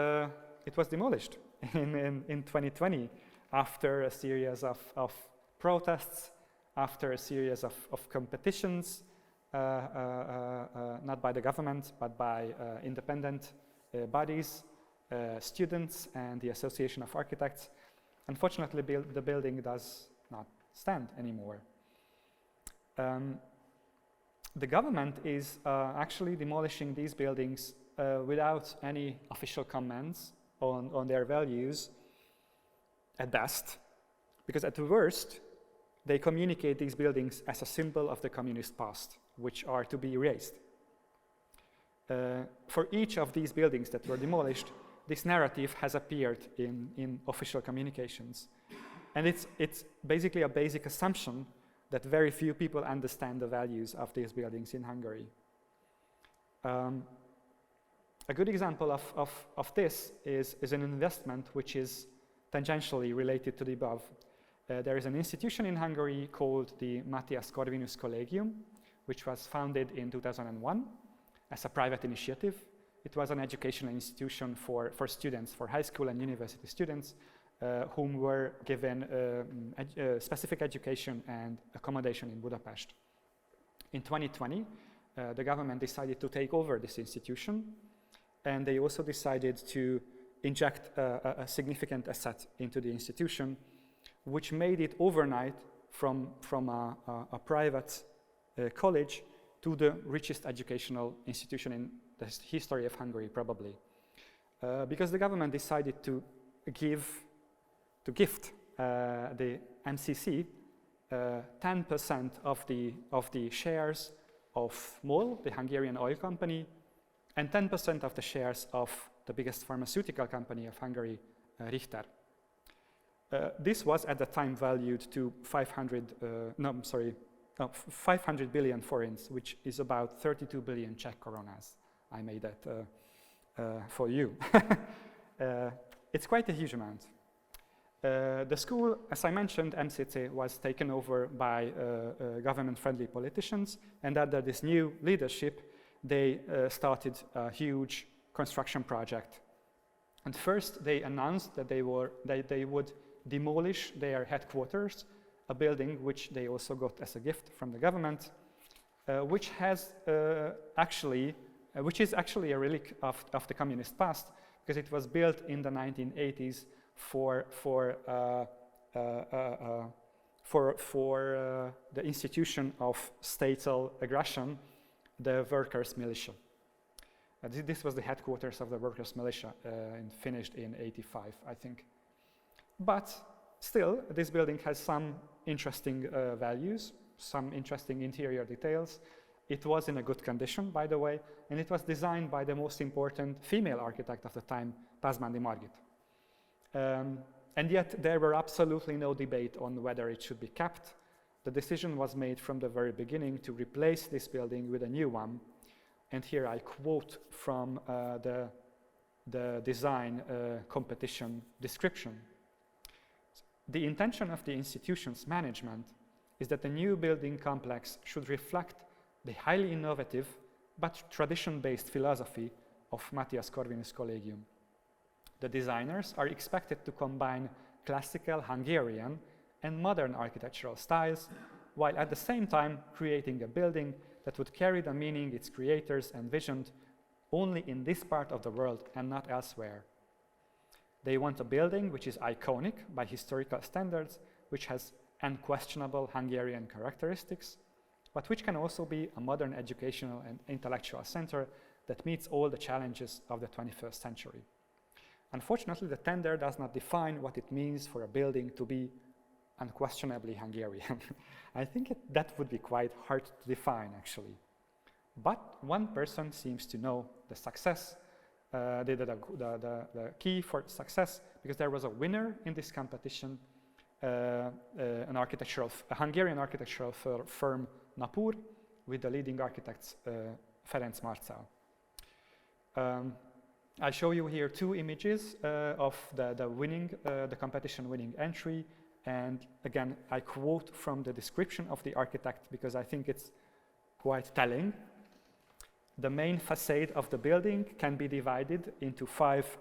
it was demolished in 2020 after a series of protests, after a series of competitions, not by the government, but by independent bodies, students, and the Association of Architects. Unfortunately, the building does not stand anymore. The government is actually demolishing these buildings without any official comments on their values at best, because at the worst, they communicate these buildings as a symbol of the communist past, which are to be erased. For each of these buildings that were demolished, this narrative has appeared in official communications. And it's basically a basic assumption that very few people understand the values of these buildings in Hungary. A good example of this is an investment which is tangentially related to the above. There is an institution in Hungary called the Matthias Corvinus Collegium, which was founded in 2001 as a private initiative. It was an educational institution for students, for high school and university students, whom were given specific education and accommodation in Budapest. In 2020, the government decided to take over this institution, and they also decided to inject a significant asset into the institution, which made it overnight from a private college to the richest educational institution in the history of Hungary, probably. Because the government decided to gift the MCC 10% of the shares of MOL, the Hungarian oil company, and 10% of the shares of the biggest pharmaceutical company of Hungary, Richter. This was at the time valued to 500 billion forints, which is about 32 billion Czech coronas. I made that for you. It's quite a huge amount. The school, as I mentioned, MCC, was taken over by government-friendly politicians, and under this new leadership, they started a huge construction project. And first, they announced that they would demolish their headquarters, a building which they also got as a gift from the government, which is actually a relic of the communist past, because it was built in the 1980s for the institution of statal aggression, the workers' militia. This was the headquarters of the workers' militia, and finished in '85, I think. But still, this building has some interesting values, some interesting interior details. It was in a good condition, by the way, and it was designed by the most important female architect of the time, Pázmány Margit. And yet there were absolutely no debate on whether it should be kept. The decision was made from the very beginning to replace this building with a new one. And here I quote from the design competition description. The intention of the institution's management is that the new building complex should reflect the highly innovative but tradition-based philosophy of Matthias Corvinus Collegium. The designers are expected to combine classical Hungarian and modern architectural styles, while at the same time creating a building that would carry the meaning its creators envisioned only in this part of the world and not elsewhere. They want a building which is iconic by historical standards, which has unquestionable Hungarian characteristics, but which can also be a modern educational and intellectual center that meets all the challenges of the 21st century. Unfortunately, the tender does not define what it means for a building to be unquestionably Hungarian. I think that would be quite hard to define, actually. But one person seems to know the success, the key for success, because there was a winner in this competition, a Hungarian architectural firm, Napur, with the leading architects, Ferenc Marcel. I show you here two images of the competition winning entry, and again I quote from the description of the architect because I think it's quite telling. The main facade of the building can be divided into 5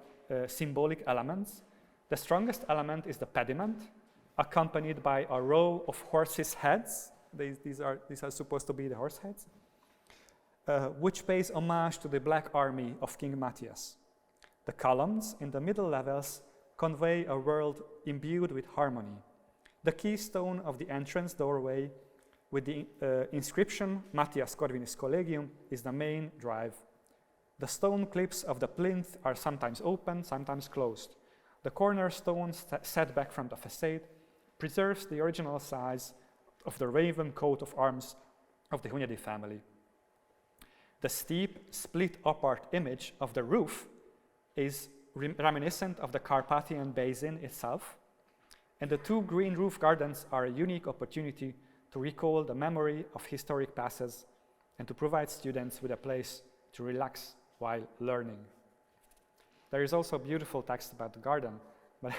symbolic elements. The strongest element is the pediment, accompanied by a row of horses' heads. These are supposed to be the horse heads, which pays homage to the Black Army of King Matthias. The columns in the middle levels convey a world imbued with harmony. The keystone of the entrance doorway with the inscription Matthias Corvinus Collegium is the main drive. The stone clips of the plinth are sometimes open, sometimes closed. The cornerstone set back from the facade preserves the original size of the raven coat of arms of the Hunyadi family. The steep, split apart image of the roof is reminiscent of the Carpathian Basin itself, and the 2 green roof gardens are a unique opportunity to recall the memory of historic passes and to provide students with a place to relax while learning. There is also beautiful text about the garden, but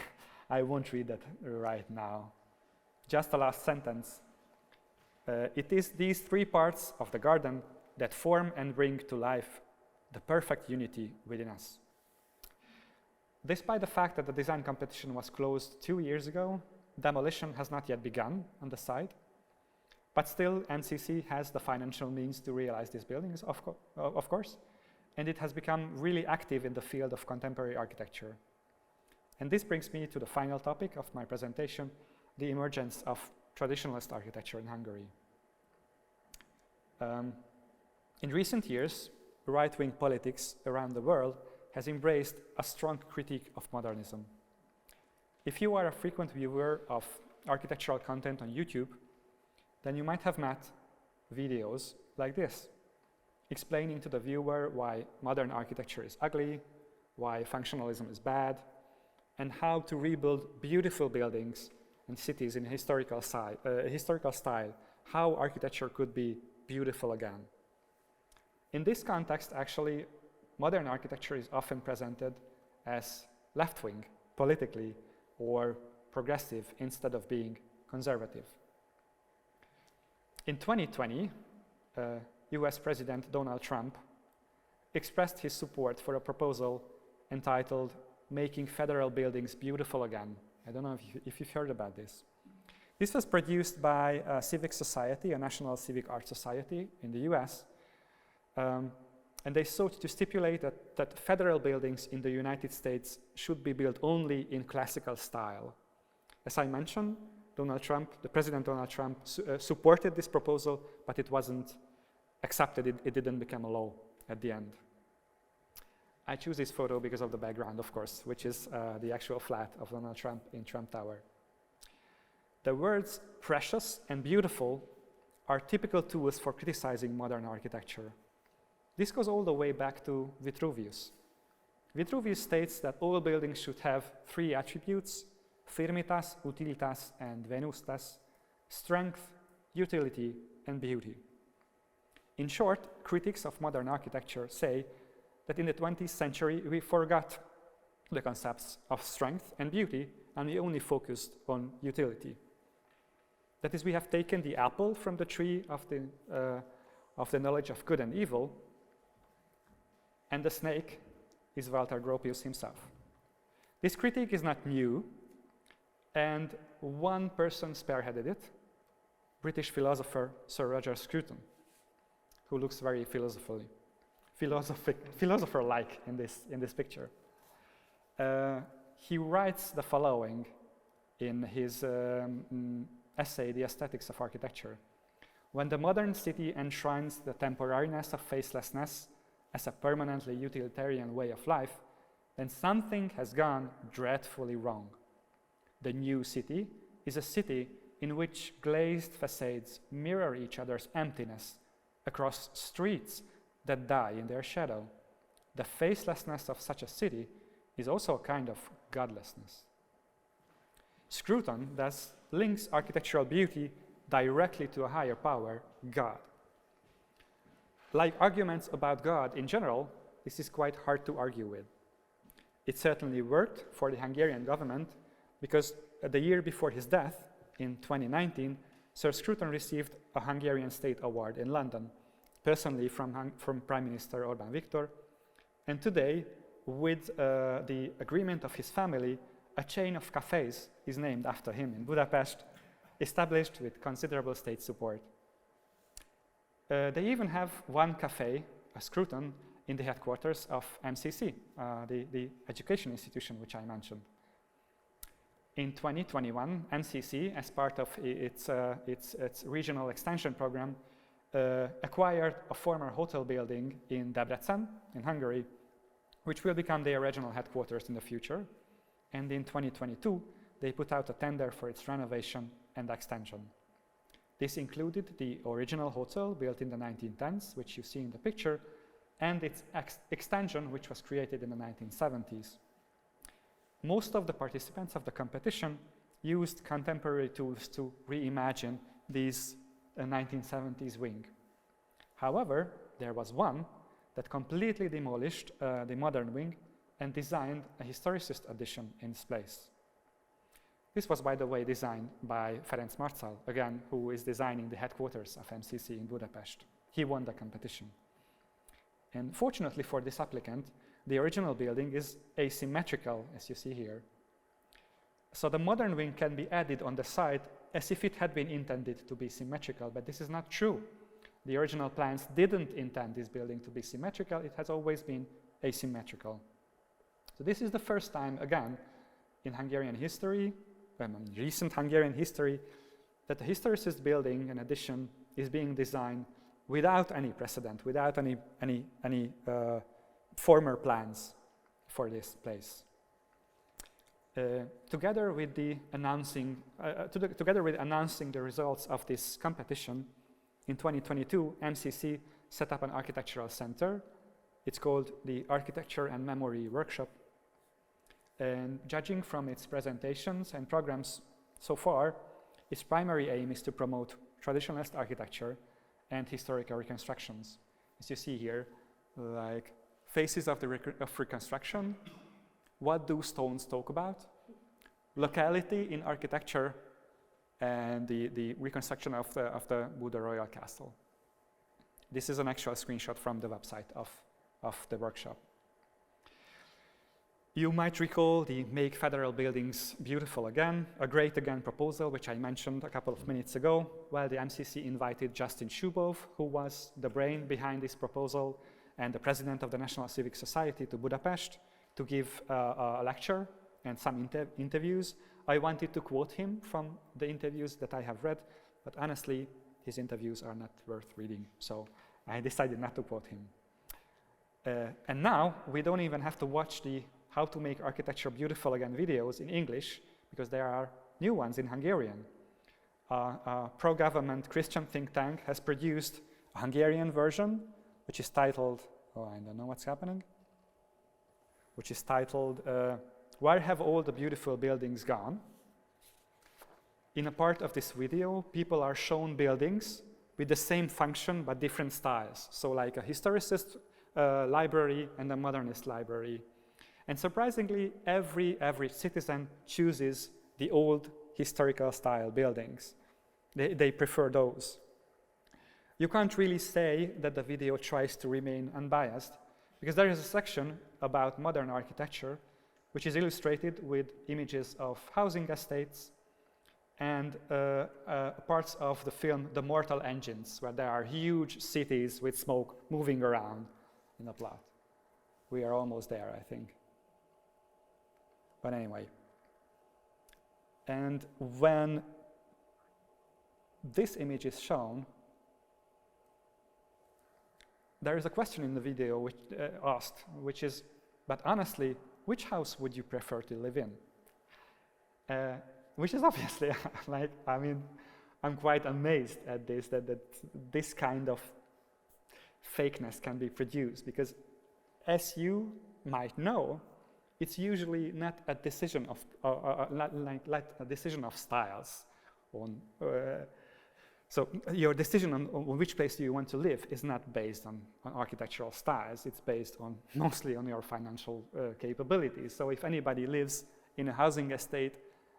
I won't read that right now. Just the last sentence. It is these 3 parts of the garden that form and bring to life the perfect unity within us. Despite the fact that the design competition was closed 2 years ago, demolition has not yet begun on the site. But still, NCC has the financial means to realize these buildings, of course, and it has become really active in the field of contemporary architecture. And this brings me to the final topic of my presentation, the emergence of traditionalist architecture in Hungary. In recent years, right-wing politics around the world has embraced a strong critique of modernism. If you are a frequent viewer of architectural content on YouTube, then you might have met videos like this, explaining to the viewer why modern architecture is ugly, why functionalism is bad, and how to rebuild beautiful buildings and cities in historical style, how architecture could be beautiful again. In this context, actually, modern architecture is often presented as left-wing, politically, or progressive instead of being conservative. In 2020, US President Donald Trump expressed his support for a proposal entitled Making Federal Buildings Beautiful Again. I don't know if you've heard about this. This was produced by a civic society, a National Civic Art Society in the US, and they sought to stipulate that federal buildings in the United States should be built only in classical style. As I mentioned, President Donald Trump supported this proposal, but it wasn't accepted. It didn't become a law at the end. I choose this photo because of the background, of course, which is the actual flat of Donald Trump in Trump Tower. The words precious and beautiful are typical tools for criticizing modern architecture. This goes all the way back to Vitruvius. Vitruvius states that all buildings should have three attributes: firmitas, utilitas, and venustas, strength, utility, and beauty. In short, critics of modern architecture say that in the 20th century we forgot the concepts of strength and beauty, and we only focused on utility. That is, we have taken the apple from the tree of the knowledge of good and evil, and the snake is Walter Gropius himself. This critique is not new, and one person spearheaded it, British philosopher Sir Roger Scruton, who looks very philosopher-like in this picture. He writes the following in his essay, The Aesthetics of Architecture. When the modern city enshrines the temporariness of facelessness as a permanently utilitarian way of life, then something has gone dreadfully wrong. The new city is a city in which glazed facades mirror each other's emptiness across streets that die in their shadow. The facelessness of such a city is also a kind of godlessness. Scruton thus links architectural beauty directly to a higher power, God. Like arguments about God in general, this is quite hard to argue with. It certainly worked for the Hungarian government because the year before his death, in 2019, Sir Scruton received a Hungarian State Award in London, personally from Prime Minister Orbán Viktor. And today, with the agreement of his family, a chain of cafes is named after him in Budapest, established with considerable state support. They even have one cafe, a Scruton, in the headquarters of MCC, the education institution which I mentioned. In 2021, MCC, as part of its regional extension program, acquired a former hotel building in Debrecen, in Hungary, which will become their regional headquarters in the future. And in 2022, they put out a tender for its renovation and extension. This included the original hotel built in the 1910s, which you see in the picture, and its extension, which was created in the 1970s. Most of the participants of the competition used contemporary tools to reimagine this 1970s wing. However, there was one that completely demolished the modern wing and designed a historicist addition in its place. This was, by the way, designed by Ferenc Marcal, again, who is designing the headquarters of MCC in Budapest. He won the competition. And fortunately for this applicant, the original building is asymmetrical, as you see here. So the modern wing can be added on the side as if it had been intended to be symmetrical, but this is not true. The original plans didn't intend this building to be symmetrical. It has always been asymmetrical. So this is the first time, again, in Hungarian history, recent Hungarian history, that the historicist building, in addition, is being designed without any precedent, without any former plans for this place. Together with announcing the results of this competition, in 2022, MCC set up an architectural center. It's called the Architecture and Memory Workshop. And judging from its presentations and programs so far, its primary aim is to promote traditionalist architecture and historical reconstructions. As you see here, like phases of reconstruction. What do stones talk about? Locality in architecture and the reconstruction of the Buda Royal Castle. This is an actual screenshot from the website of the workshop. You might recall the Make Federal Buildings Beautiful Again, a Great Again proposal, which I mentioned a couple of minutes ago, while the MCC invited Justin Shubov, who was the brain behind this proposal and the president of the National Civic Society, to Budapest to give a lecture and some interviews. I wanted to quote him from the interviews that I have read, but honestly, his interviews are not worth reading, so I decided not to quote him. And now, we don't even have to watch the How to Make Architecture Beautiful Again videos in English, because there are new ones in Hungarian. A pro-government Christian think tank has produced a Hungarian version, which is titled, I don't know what's happening, which is titled, Where Have All the Beautiful Buildings Gone? In a part of this video, people are shown buildings with the same function but different styles. So like a historicist library and a modernist library. And surprisingly, every citizen chooses the old historical style buildings. They prefer those. You can't really say that the video tries to remain unbiased, because there is a section about modern architecture which is illustrated with images of housing estates and parts of the film The Mortal Engines, where there are huge cities with smoke moving around in the plot. We are almost there, I think. But anyway. And when this image is shown, there is a question in the video which asked, which is, but honestly, which house would you prefer to live in? Which is obviously, like, I mean, I'm quite amazed at this, that this kind of fakeness can be produced, because as you might know, it's usually not a decision of, like a decision of styles. So your decision on which place do you want to live is not based on architectural styles. It's based on mostly on your financial capabilities. So if anybody lives in a housing estate,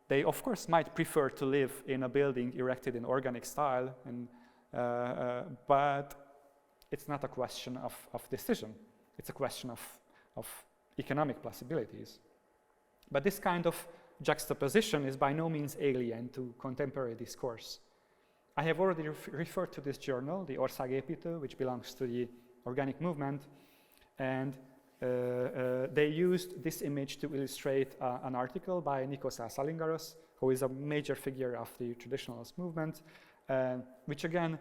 they of course might prefer to live in a building erected in organic style, but it's not a question of decision. It's a question of economic possibilities. But this kind of juxtaposition is by no means alien to contemporary discourse. I have already referred to this journal, the Országépítő, which belongs to the organic movement, and they used this image to illustrate an article by Nikos Asalingaros, who is a major figure of the traditionalist movement, which again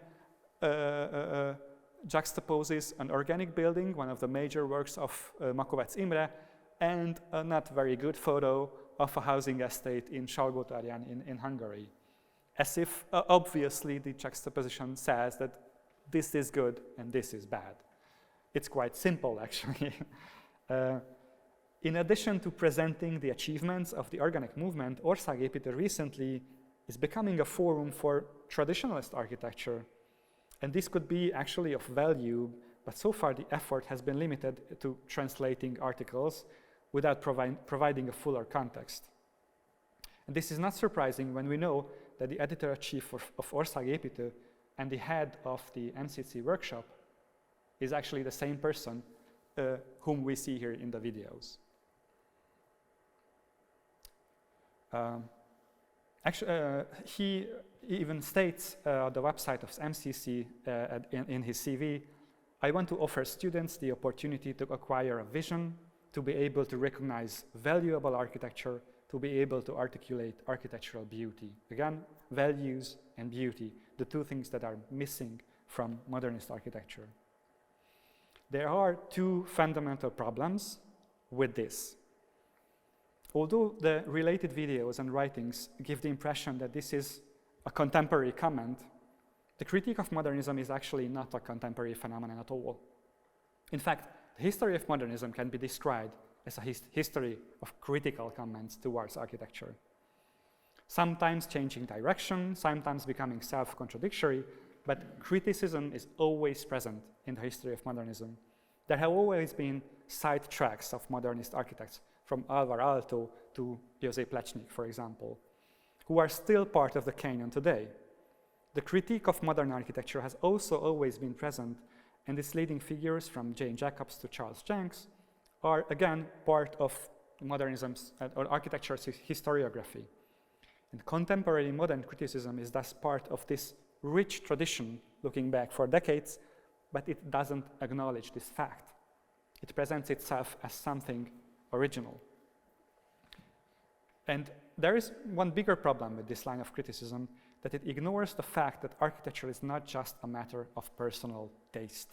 juxtaposes an organic building, one of the major works of Makovec Imre, and a not very good photo of a housing estate in Salgótarján in Hungary. As if, obviously, the juxtaposition says that this is good and this is bad. It's quite simple, actually. In addition to presenting the achievements of the organic movement, Országépítő recently is becoming a forum for traditionalist architecture. And this could be actually of value, but so far the effort has been limited to translating articles without providing a fuller context. And this is not surprising when we know that the editor-in-chief of Országépítő and the head of the MCC workshop is actually the same person whom we see here in the videos. He even states the website of MCC in his CV, I want to offer students the opportunity to acquire a vision, to be able to recognize valuable architecture, to be able to articulate architectural beauty. Again, values and beauty, the two things that are missing from modernist architecture. There are two fundamental problems with this. Although the related videos and writings give the impression that this is a contemporary comment, the critique of modernism is actually not a contemporary phenomenon at all. In fact, the history of modernism can be described as a history of critical comments towards architecture. sometimes changing direction, sometimes becoming self-contradictory, but criticism is always present in the history of modernism. There have always been side tracks of modernist architects, from Alvar Aalto to José Plečnik, for example, who are still part of the canon today. The critique of modern architecture has also always been present, and its leading figures, from Jane Jacobs to Charles Jenks, are again part of modernism's or architecture's historiography. And contemporary modern criticism is thus part of this rich tradition looking back for decades, but it doesn't acknowledge this fact. It presents itself as something original. And there is one bigger problem with this line of criticism, that it ignores the fact that architecture is not just a matter of personal taste.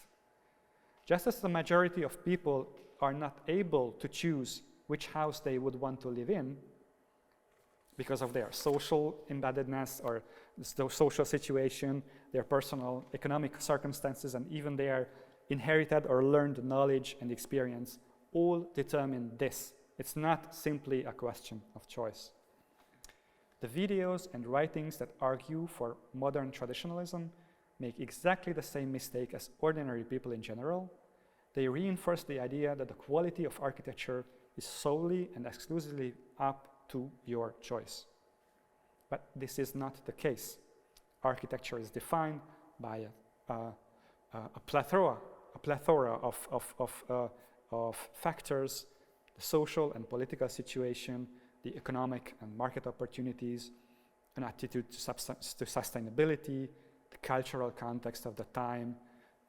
Just as the majority of people are not able to choose which house they would want to live in because of their social embeddedness or the social situation, their personal economic circumstances, and even their inherited or learned knowledge and experience, all determine this. It's not simply a question of choice. The videos and writings that argue for modern traditionalism make exactly the same mistake as ordinary people in general. They reinforce the idea that the quality of architecture is solely and exclusively up to your choice. But this is not the case. Architecture is defined by a plethora of factors: the social and political situation, the economic and market opportunities, an attitude to sustainability, the cultural context of the time,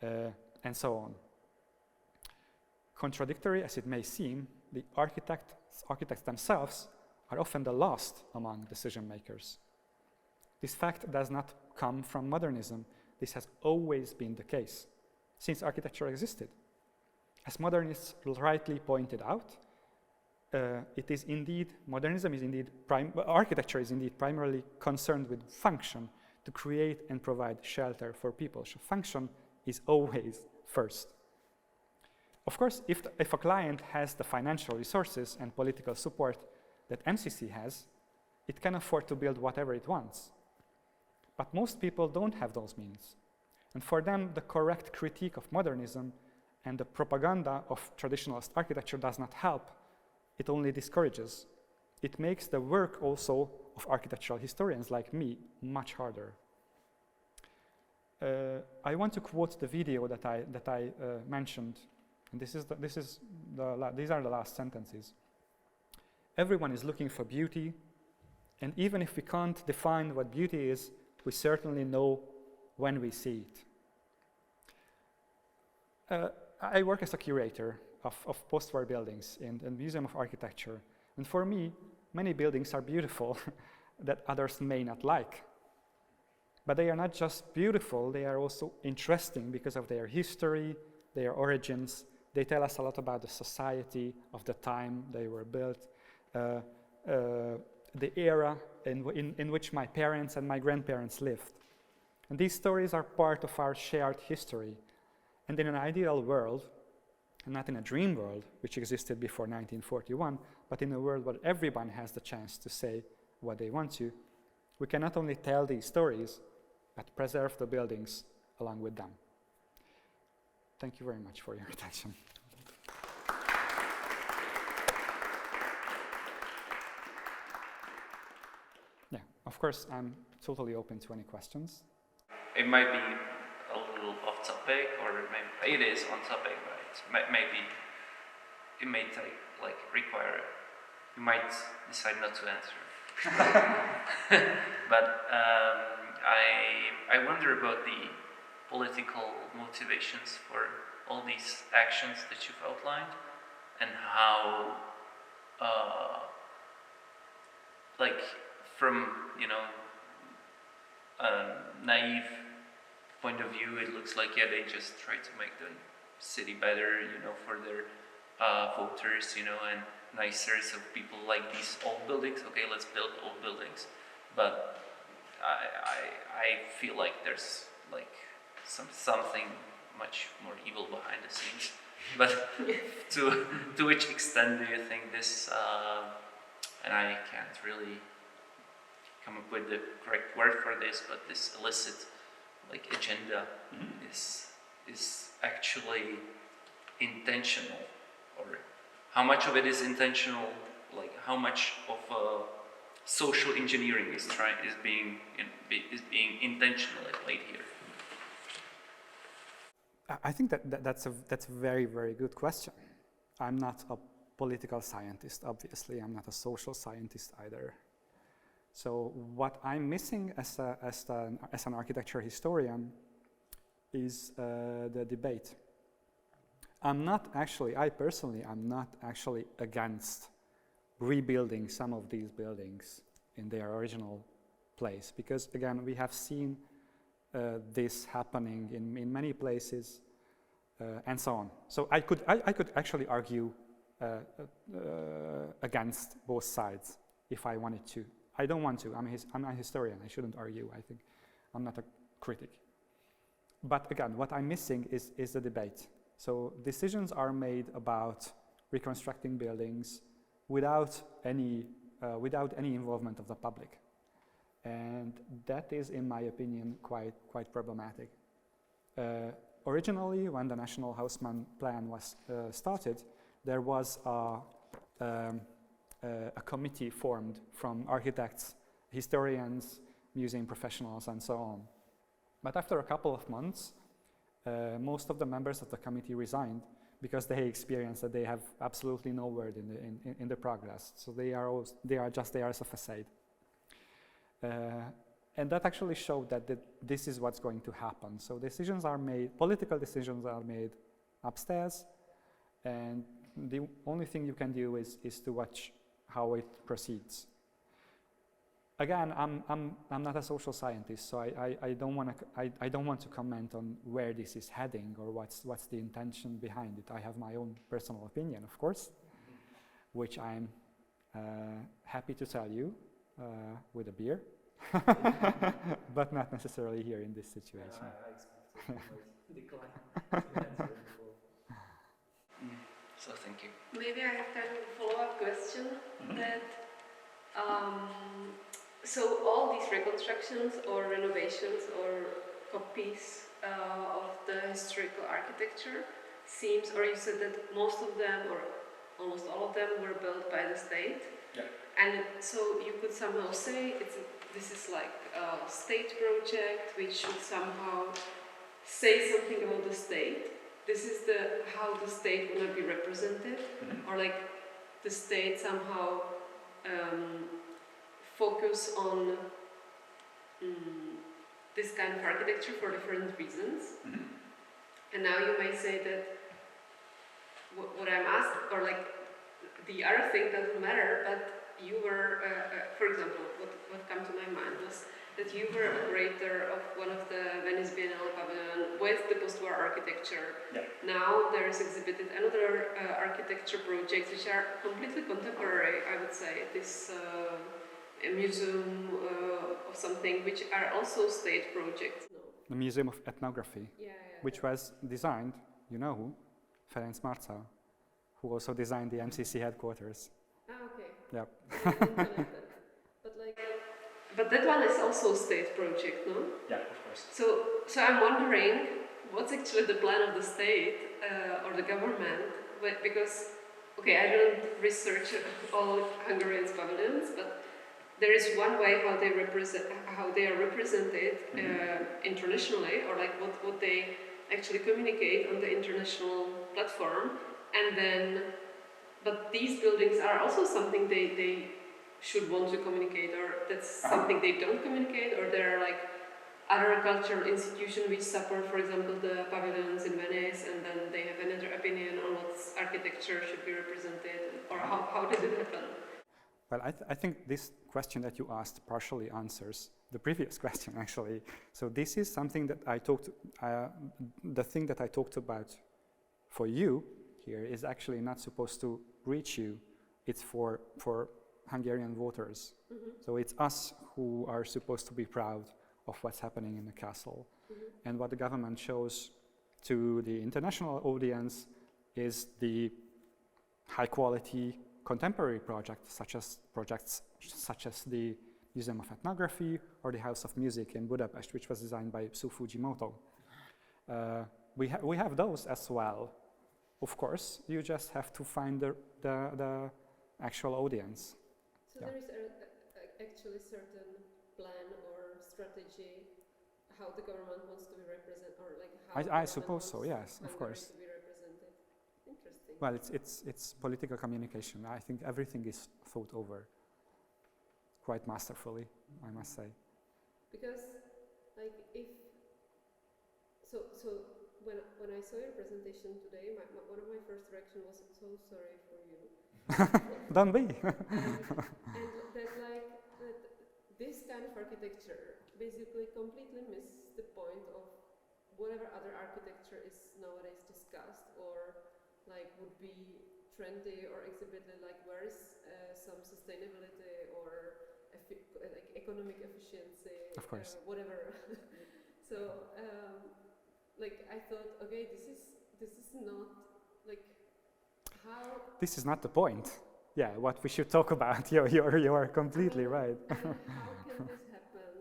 and so on. Contradictory as it may seem, the architects themselves are often the last among decision makers. This fact does not come from modernism. This has always been the case since architecture existed. As modernists rightly pointed out, architecture is indeed primarily concerned with function, to create and provide shelter for people. So function is always first. Of course, if a client has the financial resources and political support that MCC has, it can afford to build whatever it wants. But most people don't have those means. And for them, the correct critique of modernism and the propaganda of traditionalist architecture does not help. It only discourages. It makes the work also of architectural historians like me much harder. I want to quote the video that I mentioned, and these are the last sentences. Everyone is looking for beauty, and even if we can't define what beauty is, we certainly know when we see it. I work as a curator of post-war buildings in the Museum of Architecture. And for me, many buildings are beautiful that others may not like. But they are not just beautiful, they are also interesting because of their history, their origins. They tell us a lot about the society of the time they were built, the era in which my parents and my grandparents lived. And these stories are part of our shared history. And in an ideal world, and not in a dream world, which existed before 1941, but in a world where everyone has the chance to say what they want to, we can not only tell these stories, but preserve the buildings along with them. Thank you very much for your attention. Yeah, of course, I'm totally open to any questions. It might be a little off topic, or maybe it is on topic, but maybe it may require. You might decide not to answer. But I wonder about the political motivations for all these actions that you've outlined, and how, from a naive point of view, it looks like they just try to make the city better, for their voters, and nicer, so people like these old buildings. Okay, let's build old buildings, but I feel like there's something much more evil behind the scenes. But to which extent do you think this? And I can't really come up with the correct word for this, but this illicit like agenda is actually intentional, or how much of it is intentional, like how much of social engineering is being intentionally played here. I think that's a very, very good question. I'm not a political scientist, obviously. I'm not a social scientist either. So what I'm missing as an architecture historian is the debate. I personally am not actually against rebuilding some of these buildings in their original place, because again, we have seen this happening in many places, and so on. So I could actually argue against both sides if I wanted to. I don't want to. I'm a historian. I shouldn't argue. I think I'm not a critic. But again, what I'm missing is the debate. So decisions are made about reconstructing buildings without any involvement of the public, and that is, in my opinion, quite problematic. Originally, when the National Haussmann Plan was started, there was a committee formed from architects, historians, museum professionals, and so on. But after a couple of months, most of the members of the committee resigned because they experienced that they have absolutely no word in the progress. So they are just there as a facade. And that actually showed that this is what's going to happen. So decisions are made, political decisions are made upstairs, and the only thing you can do is to watch how it proceeds. Again, I'm not a social scientist, so I don't want to comment on where this is heading or what's the intention behind it. I have my own personal opinion, of course, which I'm happy to tell you with a beer, but not necessarily here in this situation. I expected decline. So thank you. Maybe I have kind of a follow-up question that. So all these reconstructions or renovations or copies of the historical architecture seems, or you said that most of them or almost all of them were built by the state. Yeah. And so you could somehow say this is like a state project which should somehow say something about the state. This is how the state will not be represented, or like the state somehow focus on this kind of architecture for different reasons. And now you may say that what I'm asking, or like the other thing doesn't matter, but you were, for example, what came to my mind was that you were a curator of one of the Venice Biennale pavilion with the post-war architecture. Yeah. Now there is exhibited another architecture projects which are completely contemporary, I would say. This a museum of something which are also state projects. No. The Museum of Ethnography, Yeah. which was designed, you know who? Ferenc Marca, who also designed the MCC headquarters. Ah, okay. Yep. But that one is also a state project, no? Yeah, of course. So I'm wondering, what's actually the plan of the state or the government? Because, okay, I don't research all Hungarian pavilions, but there is one way how they are represented internationally, or like what they actually communicate on the international platform, and then, but these buildings are also something they should want to communicate, or that's something they don't communicate, or there are like other cultural institutions which support, for example, the pavilions in Venice, and then they have another opinion on what architecture should be represented, or how does it happen? Well, I think this question that you asked partially answers the previous question, actually. So this is something that the thing that I talked about for you here is actually not supposed to reach you. It's for Hungarian voters. So it's us who are supposed to be proud of what's happening in the castle. And what the government shows to the international audience is the high quality contemporary projects such as the Museum of Ethnography, or the House of Music in Budapest, which was designed by Sue Fujimoto. We have those as well. Of course, you just have to find the actual audience. So there is actually certain plan or strategy how the government wants to be represented, or like how I suppose so. Yes, of course. To be represented. Interesting. Well, it's political communication. I think everything is thought over quite masterfully, I must say. Because, like, so when I saw your presentation today, one of my first reactions was, "I'm so sorry for you." Don't be. and that, like, this kind of architecture basically completely misses the point of whatever other architecture is nowadays discussed, or like would be trendy or exhibited. Like, where is some sustainability or like economic efficiency, of course, whatever. So, like, I thought, okay, this is not like how. This is not the point. Yeah, what we should talk about. You are completely right. How can this happen?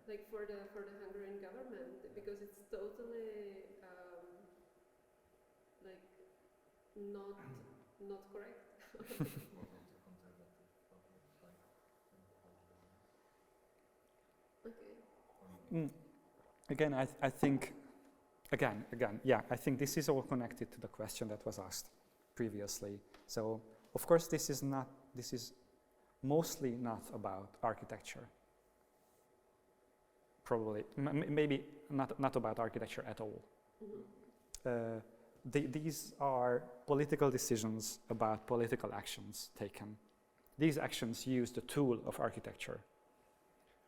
Like for the Hungarian government, because it's totally like not correct. Okay. Again, I think, yeah, I think this is all connected to the question that was asked previously. So, of course, this is mostly not about architecture. Probably, maybe not about architecture at all. Mm-hmm. These are political decisions about political actions taken. These actions use the tool of architecture.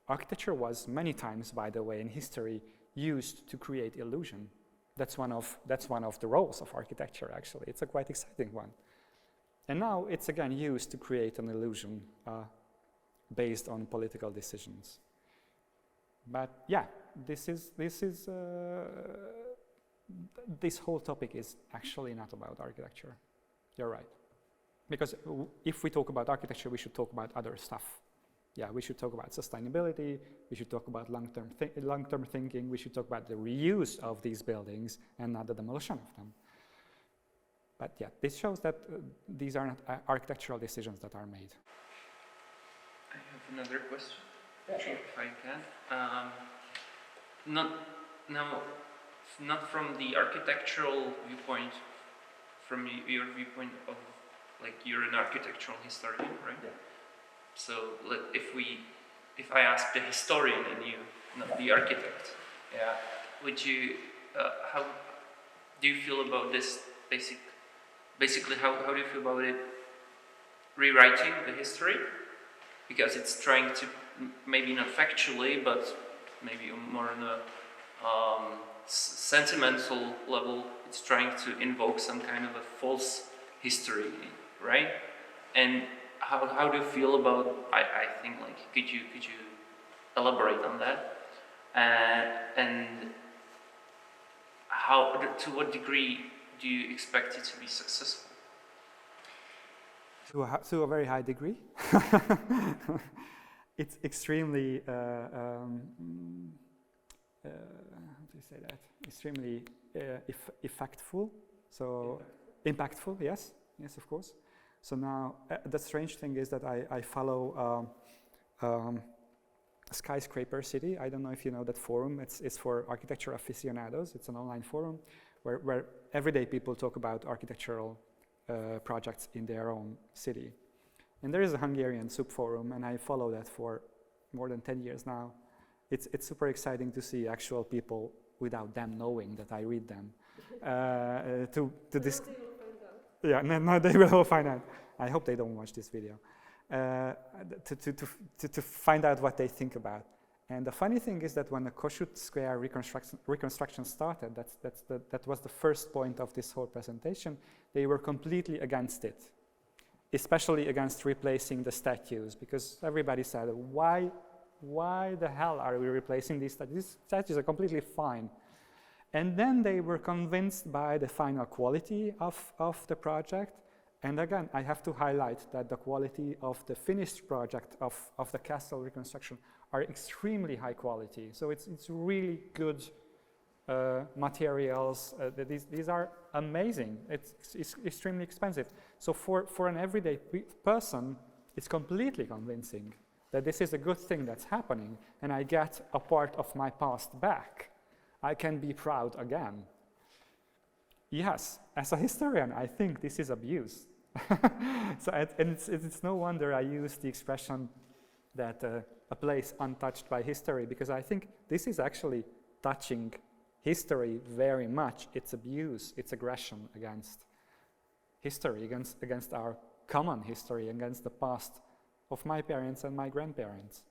Architecture was many times, by the way, in history, used to create illusion. That's one of the roles of architecture, actually. It's a quite exciting one. And now it's again used to create an illusion based on political decisions. But yeah, this whole topic is actually not about architecture. You're right. Because if we talk about architecture, we should talk about other stuff. Yeah, we should talk about sustainability, we should talk about long-term thinking, we should talk about the reuse of these buildings and not the demolition of them. But yeah, this shows that these are not architectural decisions that are made. I have another question, yeah, sure. If I can. Not from the architectural viewpoint, from your viewpoint of, like, you're an architectural historian, right? Yeah. So if I ask the historian and you, not the architect, yeah, would you, how do you feel about this basically how do you feel about it rewriting the history? Because it's trying to, maybe not factually, but maybe more on a sentimental level, it's trying to invoke some kind of a false history, right? And how do you feel about, I think, like, could you elaborate on that? And to what degree do you expect it to be successful? To a very high degree. It's extremely, how do you say that? Extremely effectful. So impactful, yes, of course. So now, the strange thing is that I follow Skyscraper City. I don't know if you know that forum. It's for architecture aficionados. It's an online forum where everyday people talk about architectural projects in their own city. And there is a Hungarian subforum, and I follow that for more than 10 years now. It's super exciting to see actual people without them knowing that I read them. To this. Yeah, no, they will all find out. I hope they don't watch this video. To find out what they think about. And the funny thing is that when the Kossuth Square reconstruction started, that was the first point of this whole presentation, they were completely against it, especially against replacing the statues, because everybody said, why the hell are we replacing these statues? These statues are completely fine. And then they were convinced by the final quality of the project. And again, I have to highlight that the quality of the finished project of the castle reconstruction are extremely high quality. So it's really good materials. These are amazing. It's extremely expensive. So for an everyday person, it's completely convincing that this is a good thing that's happening, and I get a part of my past back. I can be proud again. Yes, as a historian, I think this is abuse. So, and it's no wonder I use the expression that a place untouched by history, because I think this is actually touching history very much. It's abuse, it's aggression against history, against our common history, against the past of my parents and my grandparents.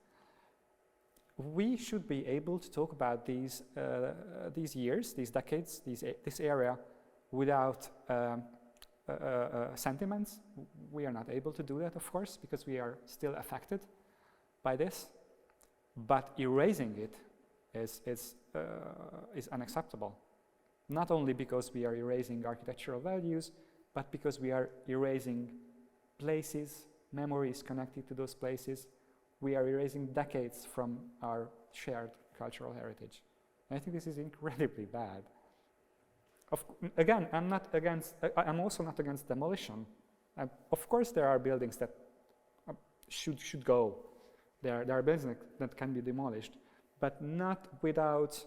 We should be able to talk about these years, these decades, this area without sentiments. We are not able to do that, of course, because we are still affected by this. But erasing it is unacceptable. Not only because we are erasing architectural values, but because we are erasing places, memories connected to those places. We are erasing decades from our shared cultural heritage. And I think this is incredibly bad. Again, I'm also not against demolition. Of course, there are buildings that should go. There are buildings that can be demolished, but not without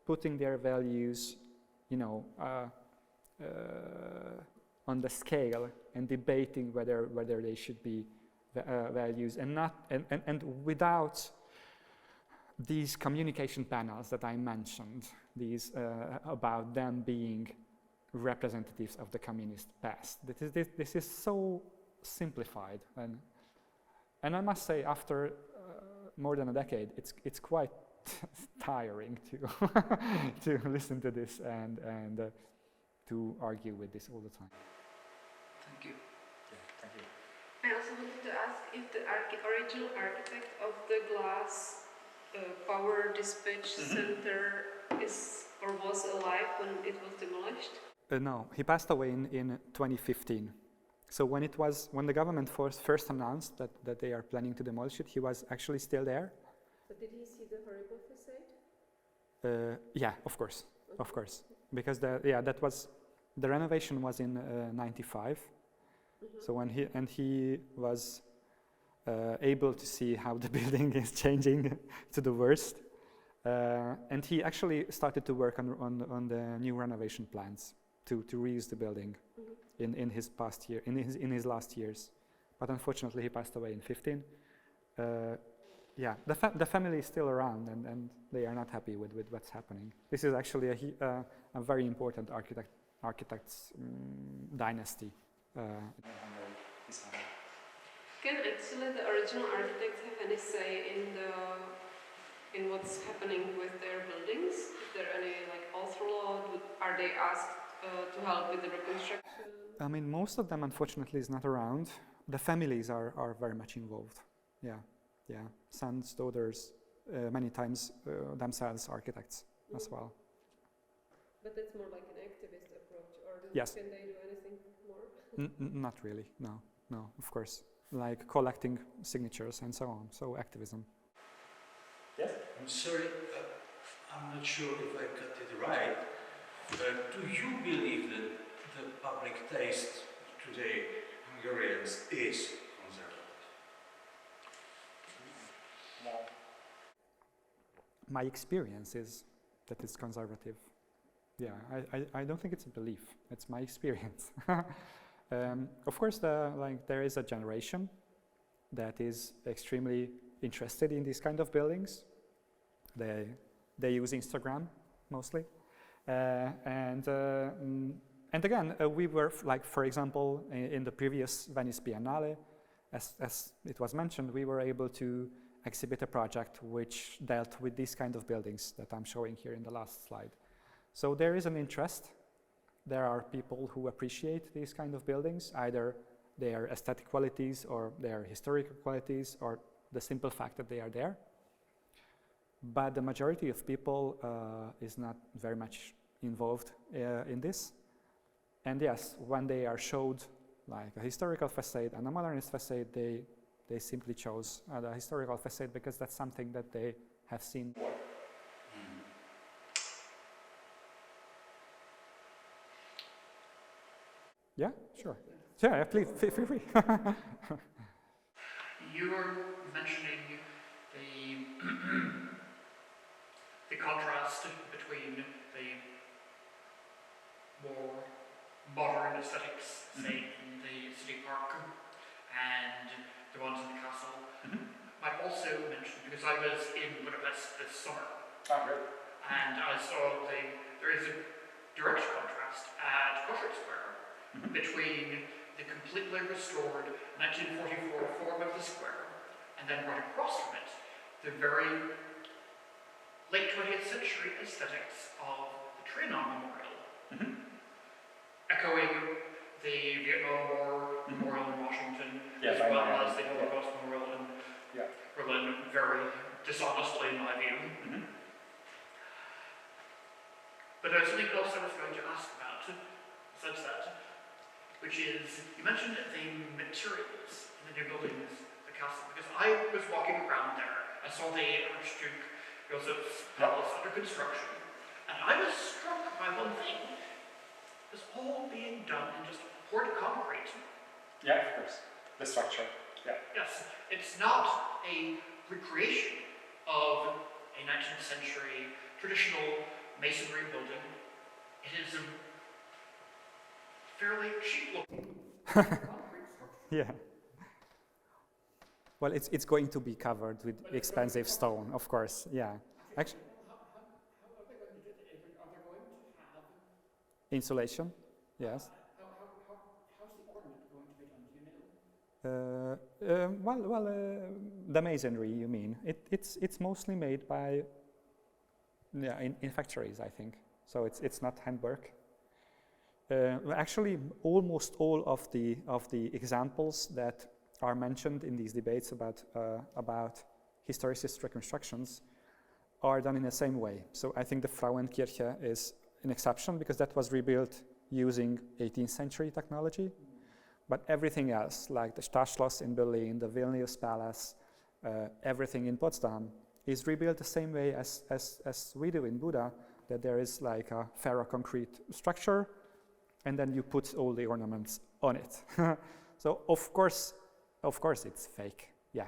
putting their values, on the scale and debating whether they should be values, and without these communication panels that I mentioned, these about them being representatives of the communist past. This is so simplified, and I must say, after more than a decade, it's quite tiring to listen to this and to argue with this all the time. Thank you. Yeah, thank you. I also wanted to ask if the original architect of the glass power dispatch center is or was alive when it was demolished? No, he passed away in 2015. So when the government first announced that they are planning to demolish it, he was actually still there. But did he see the horrible facade? Yeah, of course, of course, because the renovation was in '95. So when he was able to see how the building is changing to the worst, and he actually started to work on the new renovation plans to reuse the building in his last years. But unfortunately, he passed away in 15. Yeah, the family is still around, and they are not happy with what's happening. This is actually a very important architect's dynasty. Can actually the original architects have any say in what's happening with their buildings? Is there any author law? Are they asked to help with the reconstruction? I mean, most of them, unfortunately, is not around. The families are very much involved. Yeah. Sons, daughters, many times themselves architects as well. But that's more like an activist approach, or Yes. Can they do anything more? Not really, no, of course. Like collecting signatures and so on, so activism. Yes? I'm sorry, I'm not sure if I got it right. Do you believe that the public taste today, Hungarians, is conservative? My experience is that it's conservative. Yeah, I don't think it's a belief. It's my experience. Of course, there is a generation that is extremely interested in these kind of buildings. They use Instagram mostly, and again, we were for example, in the previous Venice Biennale, as it was mentioned, we were able to exhibit a project which dealt with these kind of buildings that I'm showing here in the last slide. So there is an interest. There are people who appreciate these kind of buildings, either their aesthetic qualities or their historical qualities or the simple fact that they are there. But the majority of people is not very much involved in this. And yes, when they are showed like a historical facade and a modernist facade, they simply chose the historical facade because that's something that they have seen more. Yeah, sure. Yeah, please, feel free. You were mentioning the contrast between the more modern aesthetics, say in the city park, and the ones in the castle. I also mentioned, because I was in Budapest this summer, and I saw there is a direct contrast at Kossuth Square between the completely restored 1944 form of the square, and then right across from it, the very late 20th century aesthetics of the Trianon Memorial, echoing the Vietnam War Memorial in Washington, as well as the Holocaust Memorial in Berlin, very dishonestly in my view. But there's something else I was going to ask about, besides that, which is, you mentioned the materials in the new buildings, the castle, because I was walking around there, I saw the Archduke Joseph's palace under construction, and I was struck by one thing. It was all being done in just poured concrete. Yeah, of course. The structure. Yeah. Yes, it's not a recreation of a 19th century traditional masonry building. It is a fairly cheap looking concrete structure. Yeah. Well, it's going to be covered with expensive stone, of course. Yeah. Actually, How are they going to do it? Are they going to have insulation. Yes. how's the ornament going to be done? Do you know? The masonry, you mean? It's mostly made by in factories, I think. So it's not handwork. Actually, almost all of the examples that are mentioned in these debates about historicist reconstructions are done in the same way. So I think the Frauenkirche is an exception because that was rebuilt using 18th century technology. But everything else, like the Stadtschloss in Berlin, the Vilnius Palace, everything in Potsdam, is rebuilt the same way as we do in Buda, that there is like a ferroconcrete structure, and then you put all the ornaments on it. So of course it's fake, yeah.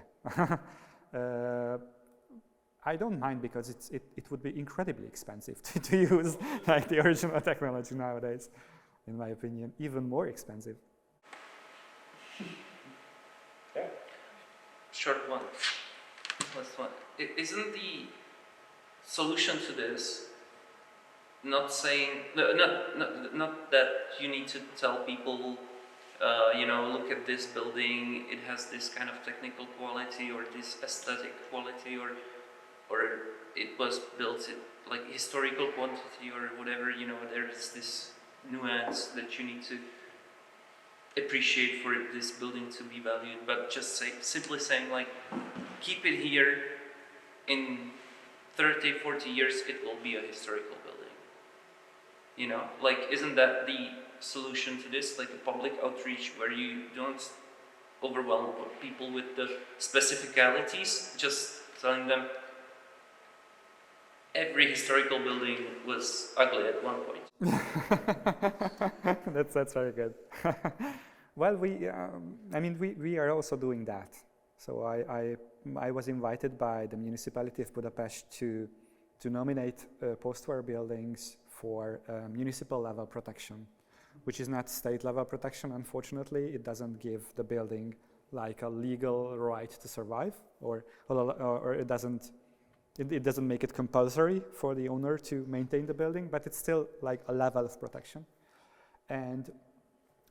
I don't mind because it would be incredibly expensive to use like the original technology nowadays, in my opinion, even more expensive. Yeah. Short one. Last one. Isn't the solution to this not saying, not that you need to tell people, look at this building, it has this kind of technical quality or this aesthetic quality, or it was built like historical quantity or whatever, there's this nuance that you need to appreciate for this building to be valued, but just simply saying like, keep it here, in 30, 40 years it will be a historical building. Like, isn't that the solution to this, like a public outreach where you don't overwhelm people with the specificalities, just telling them every historical building was ugly at one point. That's very good. Well, we are also doing that. So I was invited by the municipality of Budapest to nominate post-war buildings for municipal level protection, which is not state level protection, unfortunately. It doesn't give the building like a legal right to survive, or it doesn't make it compulsory for the owner to maintain the building, but it's still like a level of protection. And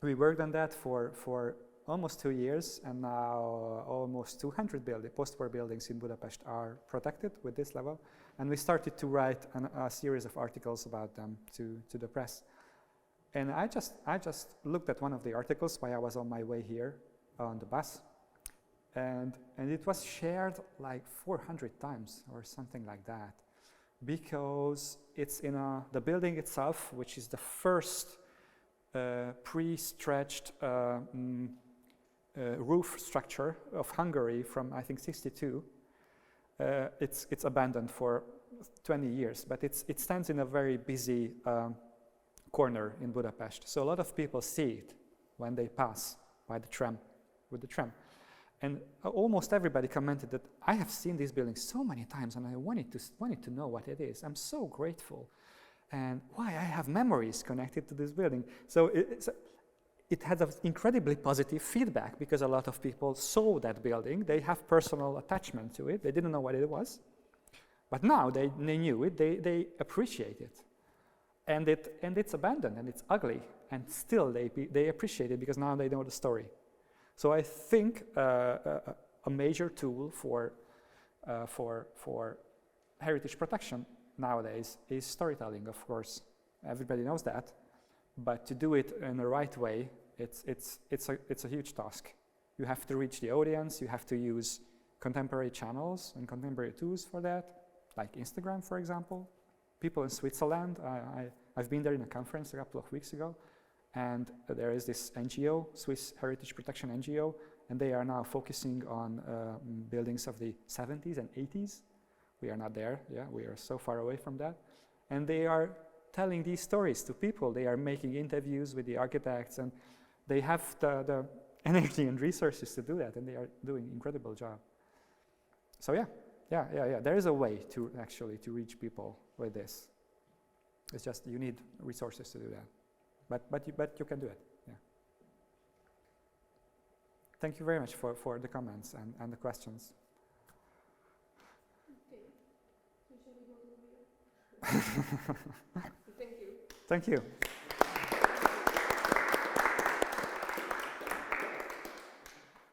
we worked on that for almost 2 years, and now almost 200 post-war buildings in Budapest are protected with this level. And we started to write a series of articles about them to the press. And I just looked at one of the articles while I was on my way here on the bus, and it was shared like 400 times or something like that. because it's in the building itself, which is the first pre-stretched roof structure of Hungary from, I think, 62. It's abandoned for 20 years, but it stands in a very busy corner in Budapest. So a lot of people see it when they pass by the tram, with the tram. And almost everybody commented that I have seen this building so many times and I wanted to know what it is. I'm so grateful. And why I have memories connected to this building. So it had an incredibly positive feedback because a lot of people saw that building. They have personal attachment to it. They didn't know what it was. But now they knew it, they appreciate it. And it's abandoned and it's ugly. And still they appreciate it because now they know the story. So I think a major tool for heritage protection nowadays is storytelling, of course. Everybody knows that. But to do it in the right way, it's a huge task. You have to reach the audience, you have to use contemporary channels and contemporary tools for that, like Instagram, for example. People in Switzerland, I've been there in a conference a couple of weeks ago, and there is this NGO, Swiss Heritage Protection NGO, and they are now focusing on buildings of the 70s and 80s. We are not there, yeah, we are so far away from that. And they are telling these stories to people. They are making interviews with the architects, and they have the energy and resources to do that, and they are doing an incredible job. So yeah, there is a way to actually to reach people with this. It's just you need resources to do that. But you can do it, yeah. Thank you very much for the comments and the questions. Okay. So shall we go over here? Thank you. Thank you.